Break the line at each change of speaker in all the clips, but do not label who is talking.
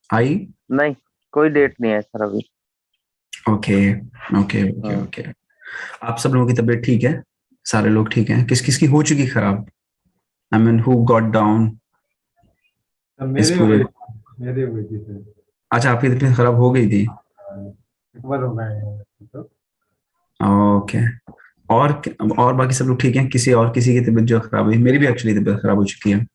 आई?
नहीं, कोई डेट नहीं है सर अभी।
ओके ओके ओके
हम्म।
ओके। आप सब लोगों की तबीयत ठीक है? सारे लोग ठीक हैं? किस किस की हो चुकी खराब? I mean who got down
अब
इस
मेरी हो
पूरे?
गई। मेरी हो गई थी सर।
अच्छा, आपकी तबीयत खराब हो गई थी?
एक बार हो गए हैं तो।
ओके। और और बाकी सब लोग ठीक हैं? किसी की तबीयत जो खराब हुई? मेरी भी एक्चुअली तबीयत खराब हो चुकी है।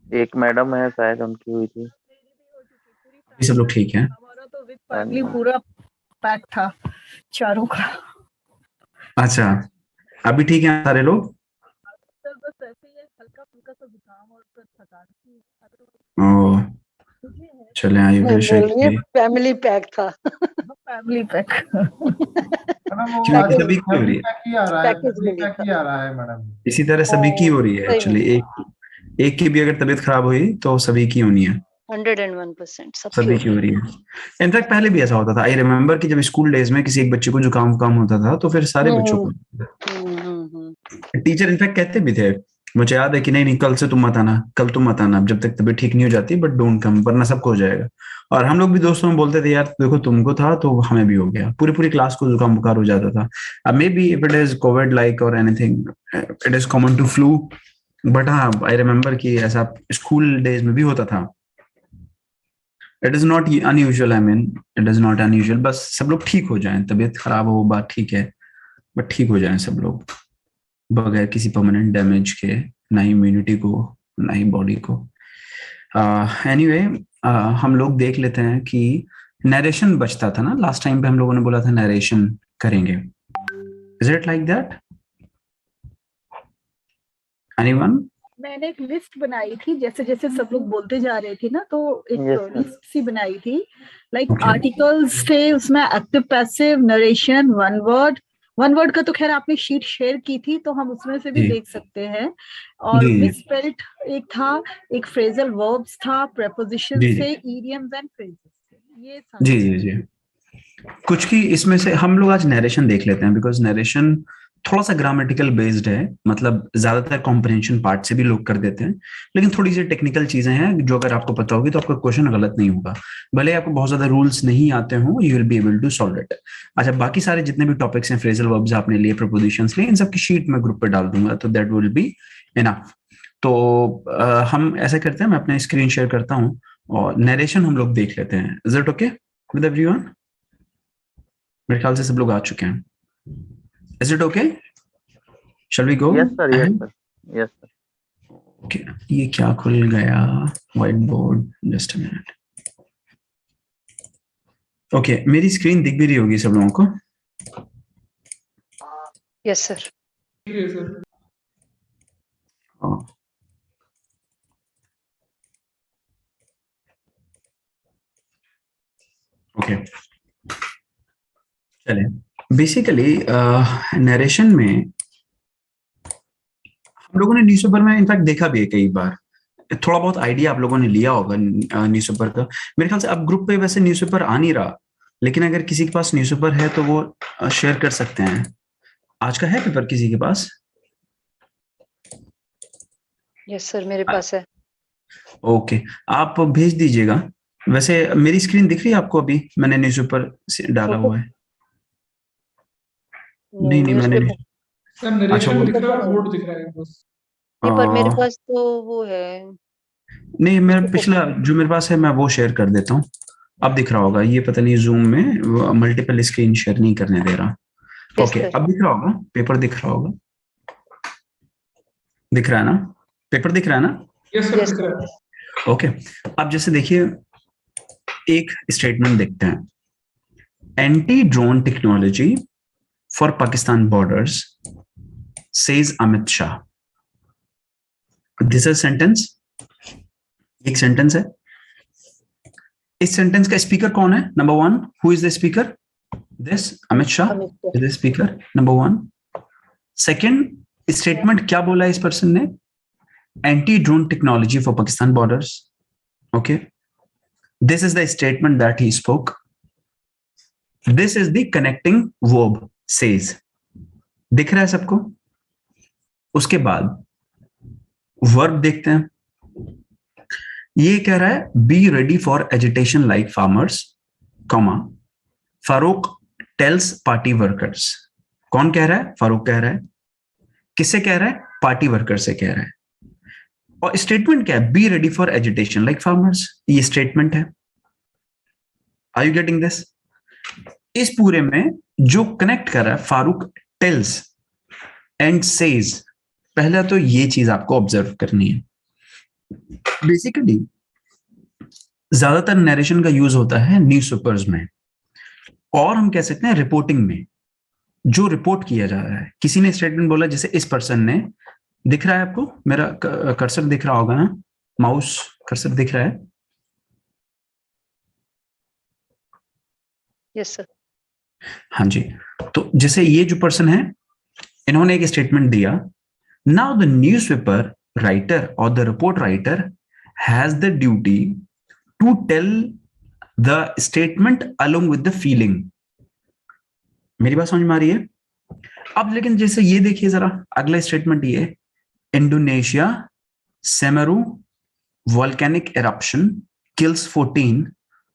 एक मैडम है शायद, उनकी हुई थी।
अभी सब लोग ठीक हैं?
हमारा तो विद फैमिली पूरा पैक था, चारों का।
अच्छा, अभी ठीक है सारे लोग?
सर बस ऐसे ही है, हल्का फुल्का सा जुकाम और फिर थकान सी।
ओ, चले, आई विश
फैमिली पैक था।
Family pack.
मैडम वो
क्यों,
आज
सभी की हो रही
फैमिली
है?
पैक ही आ रहा है,
पैकेज
फैमिली
में
पैक
लिखा।
ही आ रहा है मैडम।
इसी तरह सभी की हो रही है
सही में
एक्चुअली। एक एक की भी अगर तबीयत खराब हुई तो सभी की होनी है।
101% सबकी
सभी की हो रही है। इनफैक्ट पहले भी ऐसा होता था। आई रिमेम्बर कि जब स्कूल डेज में किसी एक बच्चे को जुकाम वुकाम होता था तो फिर सारे बच्चों को। टीचर इनफैक्ट कहते भी थे, मुझे याद है कि नहीं नहीं, कल से तुम मत आना, कल तुम मत आना, जब तक तबीयत ठीक नहीं हो जाती, बट डोंट कम, वरना सबको हो जाएगा। और हम लोग भी दोस्तों में बोलते थे, यार देखो तुमको था तो हमें भी हो गया, पूरी पूरी क्लास को जुकाम बुखार हो जाता था। अब maybe if it is Covid like और anything, it is common to flu. But हाँ, आई रिमेम्बर कि ऐसा स्कूल डेज में भी होता था। It is not unusual, I mean it is not unusual. बस सब लोग ठीक हो जाएं, तबीयत खराब हो बात ठीक है, बट ठीक हो जाएं सब लोग, बगैर किसी परमानेंट डैमेज के, ना ही इम्यूनिटी को, ना ही बॉडी को। एनीवे, हम लोग देख लेते हैं कि नरेशन बचता था ना लास्ट टाइम पे, हम लोगों ने बोला था नरेशन करेंगे। Is it like that? Anyone?
मैंने एक लिस्ट बनाई थी, जैसे जैसे सब लोग बोलते जा रहे थे ना, तो एक लिस्ट सी बनाई थी। लाइक आर्टिकल्स थे उसमें, active passive, narration, one word का तो खैर आपने शीट शेयर की थी, तो हम उसमें से भी देख सकते हैं। और मिसस्पेल्ड एक था, एक फ्रेजल वर्ब्स था, प्रेपोजिशन से, इडियम्स एंड फ्रेजेस थे। ये
जी जी जी। कुछ की इसमें से हम लोग आज नरेशन देख लेते हैं, बिकॉज नरेशन थोड़ा सा ग्रामेटिकल बेस्ड है, मतलब ज्यादातर कॉम्प्रिहेंशन पार्ट से भी लोग कर देते हैं, लेकिन थोड़ी सी टेक्निकल चीजें हैं जो अगर आपको पता होगी तो आपका क्वेश्चन गलत नहीं होगा। भले आपको बहुत ज्यादा रूल्स नहीं आते हो, you will be able to solve it. अच्छा, बाकी सारे जितने भी टॉपिक्स हैं, फ्रेजल वर्ब्स आपने लिए, प्रपोजिशंस लिए, इन सबकी शीट में ग्रुप पे डाल दूंगा, तो दैट विल बी इनफ। तो हम ऐसा करते हैं, मैं अपना स्क्रीन शेयर करता हूँ और नरेशन हम लोग देख लेते हैं। Is it okay with everyone? मेरे ख्याल से सब लोग आ चुके हैं। Is it okay? Shall we go?
Yes sir, yes sir, yes sir.
Okay, ये क्या खुल गया? White board, just a minute. Okay, मेरी स्क्रीन दिख भी रही होगी सब लोगों को?
Yes sir.
ओके, चले। बेसिकली नरेशन में हम लोगों ने न्यूज़पेपर में इनफैक्ट देखा भी है कई बार, थोड़ा बहुत आइडिया आप लोगों ने लिया होगा न्यूज़पेपर का। मेरे ख्याल से अब ग्रुप पे वैसे न्यूज़पेपर आ नहीं रहा, लेकिन अगर किसी के पास न्यूज़पेपर है तो वो शेयर कर सकते हैं। आज का है पेपर किसी के पास?
यस सर, मेरे पास है।
ओके, आप भेज दीजिएगा। वैसे मेरी स्क्रीन दिख रही है आपको? अभी मैंने न्यूज़पेपर डाला हुआ है। नहीं नहीं, मैंने
सर नरेशन दिख रहा है,
बोर्ड
दिख रहा है बस।
नहीं, पर मेरे पास तो वो है।
नहीं, मेरा पिछला जो मेरे पास है मैं वो शेयर कर देता हूँ। अब दिख रहा होगा, ये पता नहीं जूम में मल्टीपल स्क्रीन शेयर नहीं करने दे रहा। ओके, अब दिख रहा होगा, पेपर दिख रहा होगा, दिख रहा है ना? पेपर दिख रहा है ना?
यस सर, दिख रहा है।
ओके, अब जैसे देखिए, एक स्टेटमेंट देखते हैं। Anti drone technology for Pakistan borders, says Amit Shah. This is sentence, एक सेंटेंस है। इस सेंटेंस का स्पीकर कौन है? Number one, who is the speaker? This Amit Shah is the speaker, number one. Second statement क्या बोला इस पर्सन ने? Anti drone technology for Pakistan borders. Okay, this is the statement that he spoke. This is the connecting verb, says. दिख रहा है सबको? उसके बाद वर्ब देखते हैं। ये कह रहा है be ready for agitation like farmers, comma Farooq tells party workers. कौन कह रहा है? फारूक कह रहा है। किससे कह रहा है? पार्टी वर्कर से कह रहा है। और स्टेटमेंट क्या है? Be ready for agitation like farmers, ये स्टेटमेंट है। Are you getting this? इस पूरे में जो कनेक्ट कर रहा है फारूक टेल्स एंड सेज, पहला तो ये चीज आपको ऑब्जर्व करनी है। बेसिकली ज्यादातर नरेशन का यूज होता है न्यूज़पेपर्स में, और हम कह सकते हैं रिपोर्टिंग में, जो रिपोर्ट किया जा रहा है। किसी ने स्टेटमेंट बोला, जैसे इस पर्सन ने, दिख रहा है आपको मेरा कर्सर दिख रहा होगा ना, माउस कर्सर दिख रहा है?
Yes sir.
हाँ जी। तो जैसे ये जो पर्सन है, इन्होंने एक स्टेटमेंट दिया, नाउ द न्यूज़पेपर राइटर और the report writer has the duty to tell the statement along with the feeling. मेरी बात समझ में आ रही है? अब लेकिन जैसे ये देखिए जरा, अगला स्टेटमेंट ये, Indonesia Semeru volcanic eruption kills 14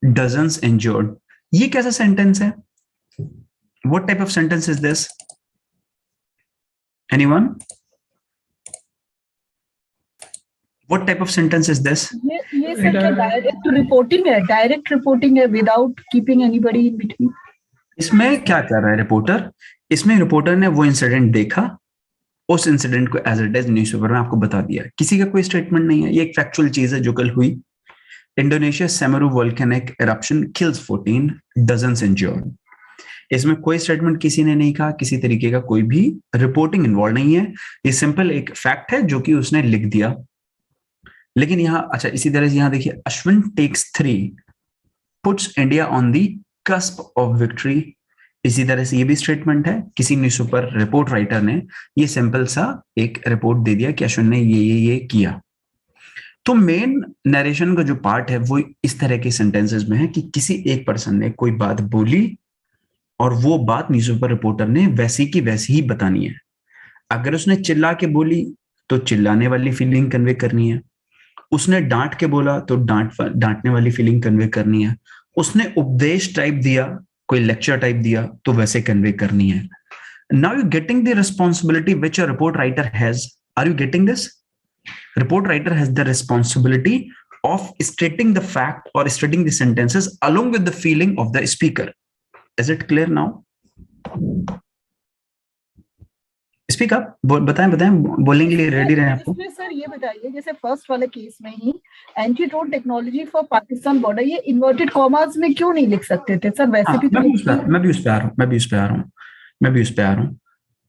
dozens injured. ये कैसा सेंटेंस है? What type of sentence is this? Anyone? What type of sentence is this?
ये सर क्या डायरेक्ट रिपोर्टिंग है? डायरेक्ट रिपोर्टिंग है without keeping anybody in between.
इसमें क्या कर रहा है रिपोर्टर? इसमें रिपोर्टर ने वो इंसिडेंट देखा, उस इंसिडेंट को एज इट इज न्यूज़पेपर में आपको बता दिया। किसी का कोई स्टेटमेंट नहीं है, ये एक फैक्चुअल चीज है जो कल हुई। Indonesia Semeru volcanic eruption kills 14 dozens injured. इसमें कोई स्टेटमेंट किसी ने नहीं कहा, किसी तरीके का कोई भी रिपोर्टिंग इन्वॉल्व नहीं है। ये सिंपल एक फैक्ट है जो कि उसने लिख दिया। लेकिन यहाँ अच्छा, इसी तरह से यहाँ देखिए, Ashwin takes 3 puts India on the cusp of victory. इसी तरह से ये भी स्टेटमेंट है, किसी न्यूज़पेपर रिपोर्ट राइटर ने ये सिंपल सा एक रिपोर्ट दे दिया कि अश्विन ने ये किया। तो मेन नरेशन का जो पार्ट है वो इस तरह के सेंटेंसेस में है कि किसी एक पर्सन ने कोई बात बोली और वो बात न्यूज़पेपर रिपोर्टर ने वैसी की वैसी ही बतानी है। अगर उसने चिल्ला के बोली तो चिल्लाने वाली फीलिंग कन्वे करनी है, उसने डांट के बोला तो डांटने वाली फीलिंग कन्वे करनी है, उसने उपदेश टाइप दिया, कोई लेक्चर टाइप दिया तो वैसे कन्वे करनी है। Now you getting the responsibility which a report writer has. Are you getting this? Report writer has the responsibility of stating the fact or stating the sentences along with the feeling of the speaker. Is it clear now? Speak up. बताएं बोलने के लिए ready रहें आपको।
इसमें sir ये बताइए, जैसे फर्स्ट वाले केस में ही anti drone technology for Pakistan border, ये इन्वर्टेड कॉमास में क्यों नहीं लिख सकते थे सर? वैसे भी
मैं भी उस पे आ रहा हूँ।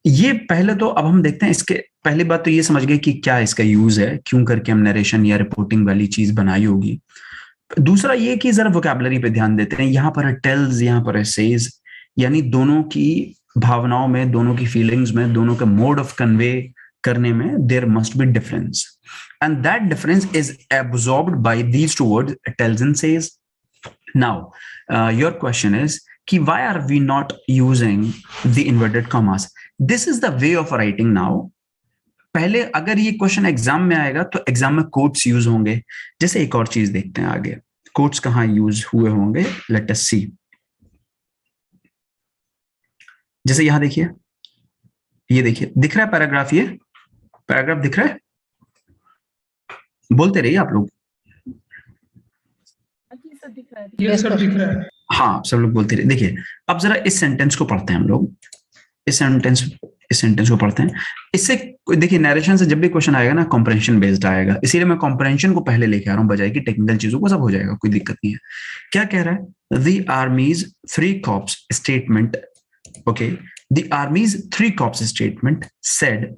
ये पहले तो अब हम देखते हैं, इसके पहली बात तो ये समझ गए कि क्या इसका यूज है, क्यों करके हम नरेशन या रिपोर्टिंग वाली चीज बनाई होगी। दूसरा ये कि जरा वोकैबुलरी पे ध्यान देते हैं। यहाँ पर है टेल्स, यहाँ पर है सेज, यानी दोनों की भावनाओं में, दोनों की फीलिंग्स में, दोनों का मोड ऑफ कन्वे करने में there must be difference, and that difference is absorbed by these two words, tells and says. Now your question is कि why are we not using the inverted commas? This is the way of writing now. पहले अगर ये question exam में आएगा तो exam में quotes use होंगे। जैसे एक और चीज देखते हैं आगे, कोट्स कहाँ यूज हुए होंगे, लेट अस सी। जैसे यहां देखिए, ये देखिए, दिख रहा है पैराग्राफ, ये पैराग्राफ दिख रहा है? बोलते रहिए आप लोग।
ये सब दिख रहा है।
हाँ, सब लोग बोलते रहे। देखिए अब जरा इस सेंटेंस को पढ़ते हैं हम लोग, इस सेंटेंस को पढ़ते हैं। इससे देखिए, नरेशन से जब भी क्वेश्चन आएगा ना, कॉम्प्रहेंशन बेस्ड आएगा, इसीलिए मैं कॉम्प्रहेंशन को पहले लेके आ रहा हूँ, बजाय कि टेक्निकल चीजों को। सब हो जाएगा, कोई दिक्कत नहीं है। क्या कह रहा है? The armies 3 corps statement, okay, the armies 3 corps statement said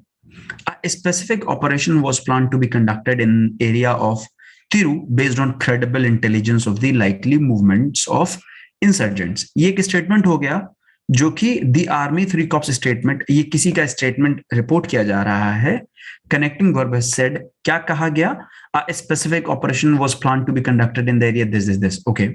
a specific operation was planned to be conducted in area of Tiru based on credible intelligence of the likely movements of insurgents। ये एक statement हो गया जो कि the army 3 corps statement, ये किसी का statement report किया जा रहा है। कनेक्टिंग वर्ब सेड, क्या कहा गया? a specific operation was planned to be conducted in the area this, okay.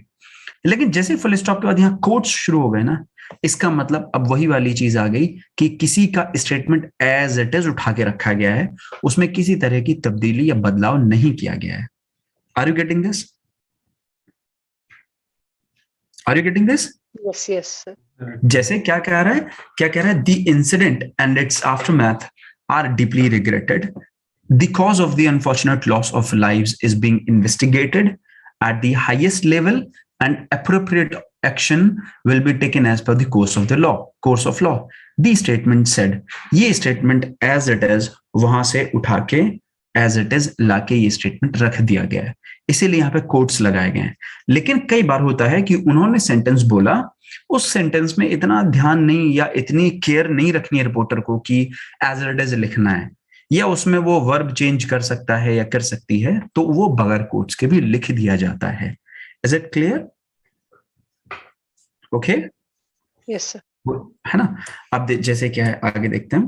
लेकिन जैसे फुल स्टॉप के बाद यहाँ कोट्स शुरू हो गए ना, इसका मतलब अब वही वाली चीज आ गई कि किसी का स्टेटमेंट एज इट इज उठा के रखा गया है, उसमें किसी तरह की तब्दीली या बदलाव नहीं किया गया है। Are you getting this? Are you getting this?
Yes, yes, sir.
जैसे क्या कह रहा है, क्या कह रहा है? The incident and its aftermath are deeply regretted. The cause of the unfortunate loss of lives is being investigated at the highest level, and appropriate action will be taken as per the course of the law. Course of law. The statement said. ये statement as it is वहां से उठा के as it is लाके ये statement रख दिया गया है, इसीलिए यहाँ पे quotes लगाए गए हैं. लेकिन कई बार होता है कि उन्होंने sentence बोला, उस सेंटेंस में इतना ध्यान नहीं या इतनी केयर नहीं रखनी है रिपोर्टर को कि एज इट इज लिखना है, या उसमें वो वर्ब चेंज कर सकता है या कर सकती है, तो वो बगैर कोट्स के भी लिख दिया जाता है. Is it clear? Okay,
Yes, sir.
है ना. अब जैसे क्या है आगे देखते हैं.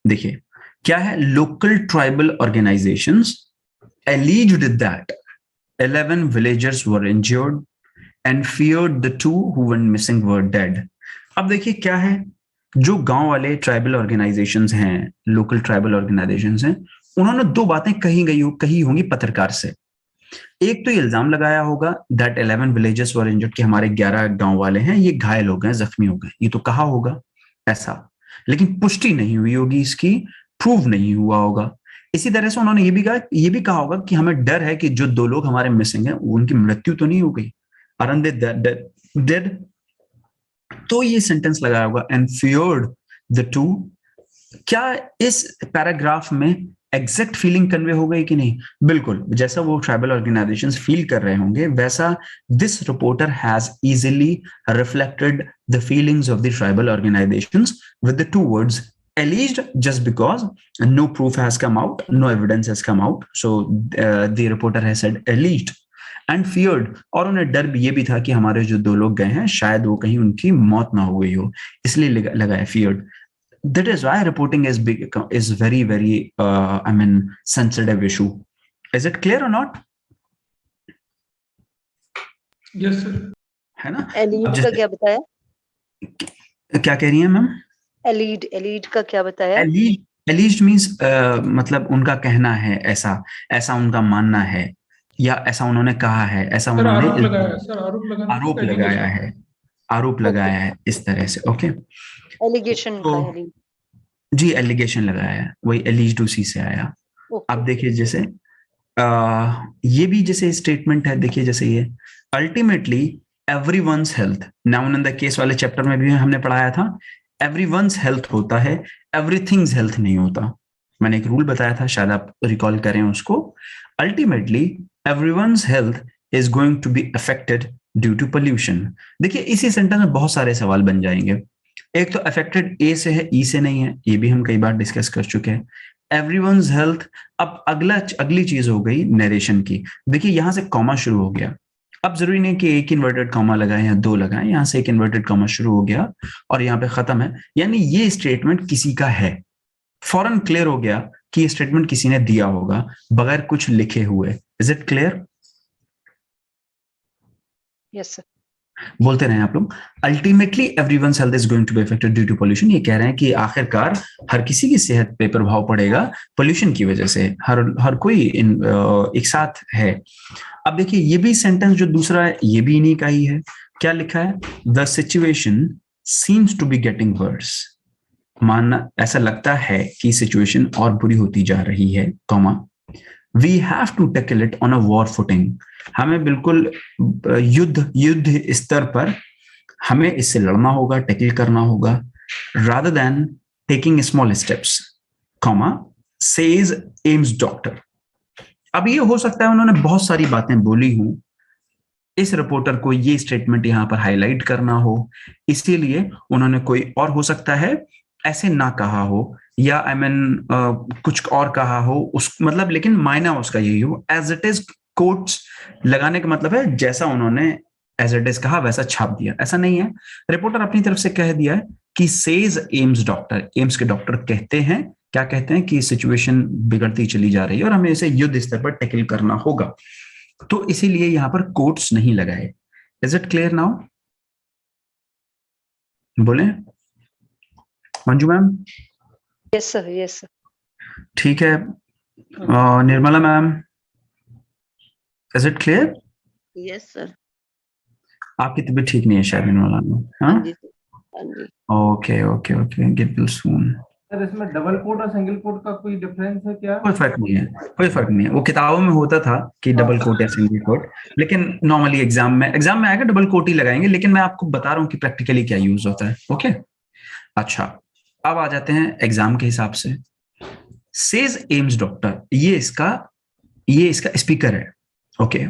देखिए क्या है. Local tribal organisations alleged that 11 villagers were injured and feared the 2 who went missing were dead. अब देखिए क्या है, जो गांव वाले ट्राइबल ऑर्गेनाइजेशंस हैं, लोकल ट्राइबल ऑर्गेनाइजेशंस हैं, उन्होंने 2 बातें कही होंगी पत्रकार से. एक तो इल्जाम लगाया होगा दैट 11 विलेजेस वर इंजर्ड, कि हमारे 11 गांव वाले हैं ये घायल हो गए, जख्मी हो गए, ये तो कहा होगा ऐसा, लेकिन पुष्टि नहीं हुई होगी इसकी, प्रूव नहीं हुआ होगा. इसी तरह से उन्होंने ये भी कहा होगा कि हमें डर है कि जो 2 लोग हमारे मिसिंग हैं उनकी मृत्यु तो नहीं हो गई, आरंट दे डेड. तो ये सेंटेंस लगाया होगा एंड फियर्ड द 2. क्या इस पैराग्राफ में एग्जैक्ट फीलिंग कन्वे हो गई कि नहीं? बिल्कुल, जैसा वो ट्राइबल ऑर्गेनाइजेशंस फील कर रहे होंगे वैसा this reporter has easily reflected the feelings of the tribal organisations with the 2 words alleged, just because no proof has come out, no evidence has come out, so the reporter has said alleged and feared. और उन्हें डर भी ये भी था कि हमारे जो 2 लोग गए हैं शायद वो कहीं उनकी मौत ना हो गई हो, इसलिए लगाया feared. That is why reporting is very very sensitive issue. Is it clear or not?
Yes, sir.
है ना.
Alleged का क्या बताया?
क्या कह रही हैं मैम?
Alleged का क्या बताया?
Alleged means मतलब उनका कहना है, ऐसा उनका मानना है, या ऐसा उन्होंने कहा है, ऐसा
सर
उन्होंने
आरोप लगाया है, सर
आरोप लगाया है इस तरह से. ओके,
Allegation
तो
का
जी एलिगेशन लगाया है, वही alleged उसी से आया. अब देखिए जैसे ये भी जैसे स्टेटमेंट है, देखिए जैसे ये ultimately everyone's health, noun in the case वाले चैप्टर में भी हमने पढ़ाया था, एवरीवन्स हेल्थ होता है, एवरीथिंग्स हेल्थ नहीं होता. मैंने एक रूल बताया था, शायद आप रिकॉल करें उसको. Ultimately everyone's health is going to be affected due to pollution. देखिए इसी सेंटेंस में बहुत सारे सवाल बन जाएंगे. एक तो अफेक्टेड ए से है, ई से नहीं है, ये भी हम कई बार डिस्कस कर चुके हैं. Everyone's health. अब अगली चीज हो गई नरेशन की. देखिए यहां से कॉमा शुरू हो गया. अब जरूरी नहीं कि एक इन्वर्टेड कॉमा लगाए या 2 लगाएं, यहां से एक इन्वर्टेड कॉमा शुरू हो गया और यहाँ पे खत्म है, यानी ये स्टेटमेंट किसी का है. फौरन क्लियर हो गया कि ये स्टेटमेंट किसी ने दिया होगा बगैर कुछ लिखे हुए. Is it clear?
Yes, sir.
बोलते रहे आप लोग. Ultimately everyone's health is going to be affected due to pollution. ये कह रहे हैं कि आखिरकार हर किसी की सेहत पे प्रभाव पड़ेगा पोल्यूशन की वजह से. हर कोई एक साथ है. अब देखिए ये भी सेंटेंस जो दूसरा है ये भी इन्हीं का ही है. क्या लिखा है? The situation seems to be getting worse. मानना ऐसा लगता है कि सिचुएशन और बुरी होती जा रही है, comma we have to tackle it on a war footing. हमें बिल्कुल युद्ध स्तर पर हमें इससे लड़ना होगा, टैकल करना होगा, rather than taking small steps, comma says AIIMS doctor. अब ये हो सकता है उन्होंने बहुत सारी बातें बोली हूं, इस रिपोर्टर को ये स्टेटमेंट यहां पर हाईलाइट करना हो, इसीलिए उन्होंने कोई और हो सकता है ऐसे ना कहा हो, या कुछ और कहा हो उस मतलब, लेकिन मायना उसका यही हो. एज इट इज कोट्स लगाने का मतलब है जैसा उन्होंने एज इट इज कहा वैसा छाप दिया, ऐसा नहीं है. रिपोर्टर अपनी तरफ से कह दिया है कि सेज एम्स डॉक्टर, एम्स के डॉक्टर कहते हैं, क्या कहते हैं कि सिचुएशन बिगड़ती चली जा रही है और हमें इसे युद्ध स्तर पर टैकल करना होगा, तो इसीलिए यहां पर कोट्स नहीं लगाए. Is it clear now? बोले Manju ma'am.
Yes, sir. Yes, sir.
ठीक है. Nirmala ma'am, is it clear?
Yes sir.
आपकी तबीयत ठीक नहीं है शायद निर्मला मैम?
हाँ
हाँ,
जी सर, हाँ जी।
Okay okay okay, get well soon.
Sir इसमें डबल कोट और सिंगल कोट का कोई डिफरेंस है क्या?
कोई फर्क नहीं है, कोई फर्क नहीं है। वो किताबों में होता था कि डबल कोट या सिंगल कोट, लेकिन नॉर्मली एग्जाम में आएगा डबल कोट ही लगाएंगे, लेकिन मैं आपको बता रहा हूँ कि प्रैक्टिकली क्या यूज होता है। ओके, अच्छा, अब आ जाते हैं एग्जाम के हिसाब से। सेज एम्स डॉक्टर, ये इसका स्पीकर है। ओके,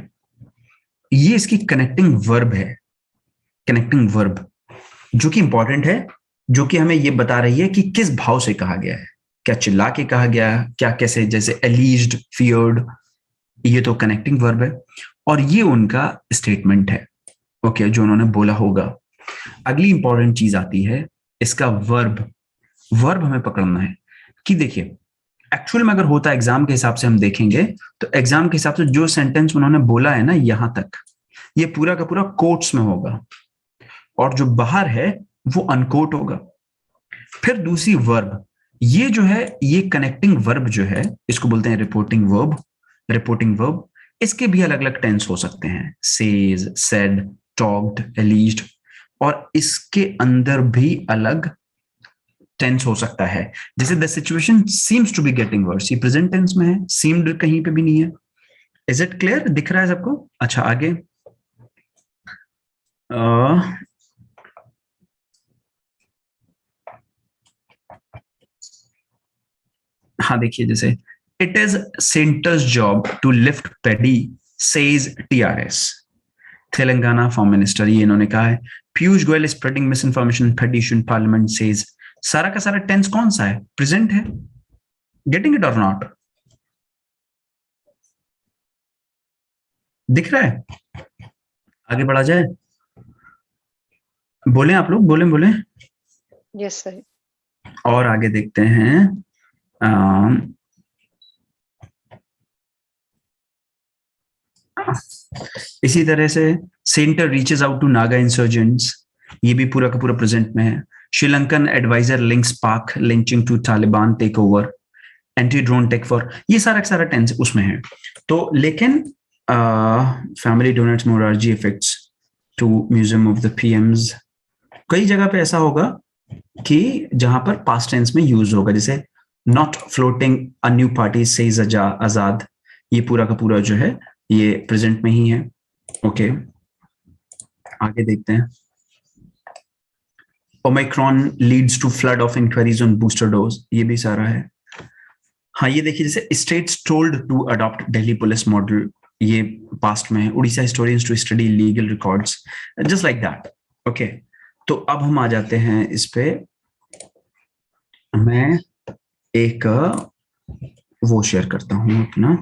ये इसकी कनेक्टिंग वर्ब है, कनेक्टिंग वर्ब जो कि इंपॉर्टेंट है, जो कि हमें ये बता रही है कि किस भाव से कहा गया है, क्या चिल्ला के कहा गया है, क्या कैसे, जैसे एलीज्ड, फियर्ड, ये तो कनेक्टिंग वर्ब है और ये उनका स्टेटमेंट है। ओके, जो उन्होंने बोला होगा। अगली इंपॉर्टेंट चीज आती है इसका वर्ब। वर्ब हमें पकड़ना है कि देखिए एक्चुअल में अगर होता एग्जाम के हिसाब से हम देखेंगे तो एग्जाम के हिसाब से जो सेंटेंस उन्होंने बोला है ना यहां तक, ये पूरा का पूरा कोट्स में होगा और जो बाहर है वो अनकोट होगा। फिर दूसरी वर्ब, ये जो है ये कनेक्टिंग वर्ब जो है इसको बोलते हैं रिपोर्टिंग वर्ब। रिपोर्टिंग वर्ब, इसके भी अलग अलग टेंस हो सकते हैं, सेज, सेड, टॉक्ड, एलीज्ड, और इसके अंदर भी अलग टेंस हो सकता है। जैसे the situation seems to be getting worse, ये प्रेजेंट टेंस में है, सीम्ड कहीं पे भी नहीं है। Is it clear? दिख रहा है सबको? अच्छा, आगे हाँ देखिए, जैसे it is centre's job to lift paddy says TRS, Telangana former minister, ये इन्होंने कहा है। Piyush Goyal is spreading misinformation petition parliament says, सारा का सारा टेंस कौन सा है? प्रेजेंट है। गेटिंग इट और नॉट? दिख रहा है? आगे बढ़ा जाए? बोले आप लोग, बोले बोले।
Yes sir.
और आगे देखते हैं। इसी तरह से centre reaches out to Naga insurgents, ये भी पूरा का पूरा प्रेजेंट में है। Sri Lankan adviser links Pak lynching to Taliban take over, anti drone tech for, ये सारा सारा टेंस उसमें है। तो लेकिन family donates Morarji effects to museum of the PMs, कई जगह पे ऐसा होगा कि जहां पर पास्ट टेंस में यूज होगा, जैसे not floating a new party says Azad, ये पूरा का पूरा जो है ये प्रेजेंट में ही है। ओके, आगे देखते हैं। Omicron leads to flood of inquiries on booster dose, ये भी सारा है। हाँ, ये देखिए, जैसे states told to adopt Delhi police model, ये पास्ट में है। Orissa historians to study legal records, just like that. Okay, तो अब हम आ जाते हैं इस पे। मैं एक वो शेयर करता हूं अपना,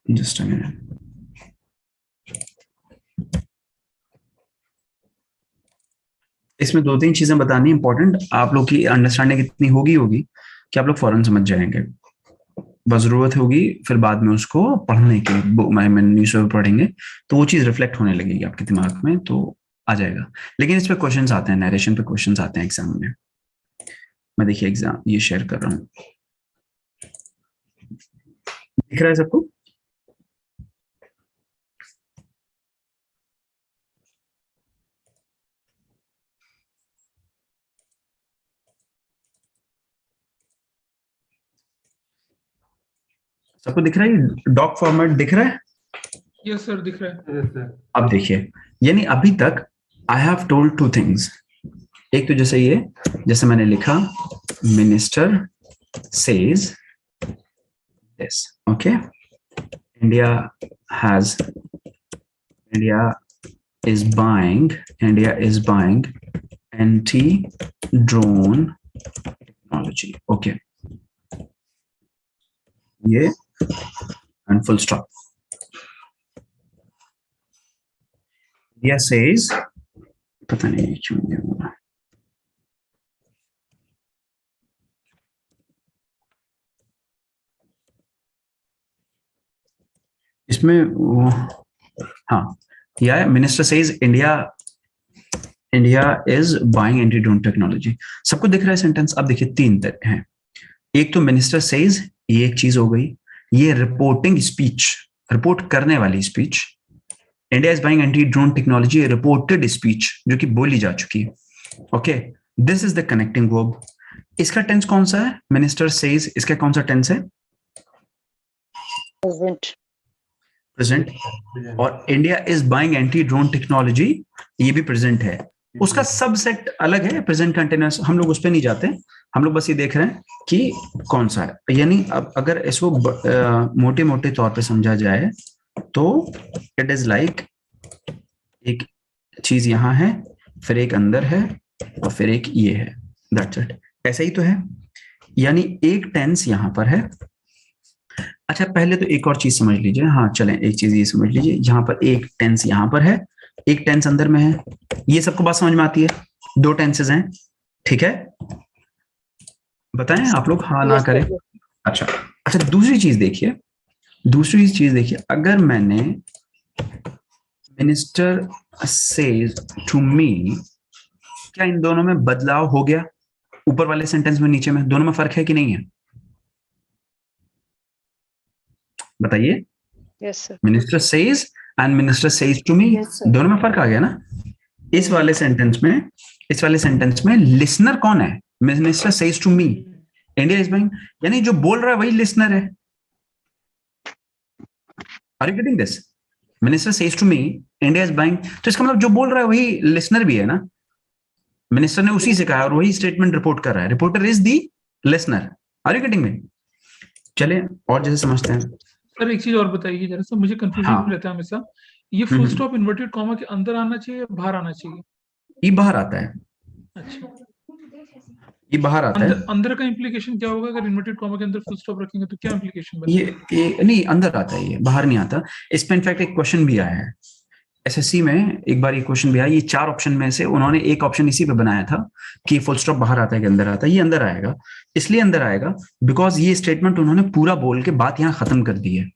जस्ट अ मिनट। इसमें दो तीन चीजें बतानी इंपॉर्टेंट, आप लोग की अंडरस्टैंडिंग इतनी होगी कि आप लोग फौरन समझ जाएंगे। बस जरूरत होगी फिर बाद में उसको पढ़ने की, न्यूज़ पेपर पढ़ेंगे तो वो चीज रिफ्लेक्ट होने लगेगी आपके दिमाग में, तो आ जाएगा। लेकिन इस पे क्वेश्चंस आते हैं, नरेशन पे क्वेश्चंस आते हैं एग्जाम में। मैं देखिए एग्जाम ये शेयर कर रहा हूँ, दिख रहा है सबको? सबको दिख रहा है? डॉक फॉर्मेट दिख रहा है?
यस सर, दिख रहा है।
Yes, sir.
अब देखिए, यानी अभी तक I have told two things. एक तो जैसे ये, जैसे मैंने लिखा minister says this, okay, India is buying anti drone technology, okay, ये and full stop. India says, पता नहीं क्यों ये हुआ। इसमें वो, हाँ, या minister says India is buying anti drone technology. सबको दिख रहा है सेंटेंस? अब देखिए तीन हैं। एक तो मिनिस्टर सेज, ये एक चीज हो गई। ये रिपोर्टिंग स्पीच, रिपोर्ट करने वाली speech. India is buying anti drone technology, reported speech जो कि बोली जा चुकी है। Okay, this is the connecting verb. इसका टेंस कौन सा है? मिनिस्टर सेज, इसका कौन सा टेंस है?
प्रेजेंट।
प्रेजेंट। और India is buying anti drone technology, ये भी प्रेजेंट है। उसका सबसेट अलग है, प्रेजेंट कंटिन्यूअस, हम लोग उस पर नहीं जाते, हम लोग बस ये देख रहे हैं कि कौन सा है। यानी अब अगर इसको मोटे मोटे तौर पे समझा जाए तो इट इज लाइक एक चीज यहां है, फिर एक अंदर है, और फिर एक ये है, दैट्स इट। ऐसा ही तो है, यानी एक टेंस यहां पर है। अच्छा, पहले तो एक और चीज समझ लीजिए। हाँ चलें, एक चीज ये समझ लीजिए, यहाँ पर एक टेंस यहां पर है, एक टेंस अंदर में है। ये सबको बात समझ में आती है? दो टेंसेस हैं, ठीक है? बताएं आप लोग, हाँ ना करें। अच्छा अच्छा, दूसरी चीज देखिए, दूसरी चीज देखिए, अगर मैंने मिनिस्टर सेज टू मी, क्या इन दोनों में बदलाव हो गया? ऊपर वाले सेंटेंस में, नीचे में, दोनों में फर्क है कि नहीं है? बताइए।
Yes sir.
Minister says and minister says to me, दोनों में फर्क आ गया ना? इस वाले सेंटेंस में, इस वाले सेंटेंस में लिसनर कौन है? Minister says to me, India is buying, यानी जो बोल रहा है वही लिसनर है। Are you getting this? Minister says to me, India is buying, तो इसका मतलब जो बोल रहा है वही लिसनर भी है ना? मिनिस्टर ने उसी से कहा और वही स्टेटमेंट रिपोर्ट कर रहा है। Reporter is the listener. Are you getting me? चले और जैसे समझते हैं।
सर एक चीज और बताइए जरा सा, मुझे कंफ्यूजन
हाँ।
रहता है हमेशा, ये फुल स्टॉप इन्वर्टेड कॉमा के अंदर आना चाहिए या बाहर आना चाहिए?
ये बाहर आता है,
अच्छा,
ये बाहर आता है।
अंदर का इम्प्लीकेशन क्या होगा? अगर इन्वर्टेड कॉमा के अंदर फुल स्टॉप रखेंगे तो क्या इम्प्लीकेशन बनेगा?
ये नहीं, अंदर आता है, ये बाहर नहीं आता। इस पे इनफैक्ट एक क्वेश्चन भी आया है एसएससी में, एक बार ये क्वेश्चन भी आया। ये 4 ऑप्शन में से उन्होंने एक ऑप्शन इसी पे बनाया था कि फुल स्टॉप बाहर आता है कि अंदर आता है। ये अंदर आएगा, इसलिए अंदर आएगा बिकॉज ये स्टेटमेंट उन्होंने पूरा बोल के बात यहाँ खत्म कर दी है।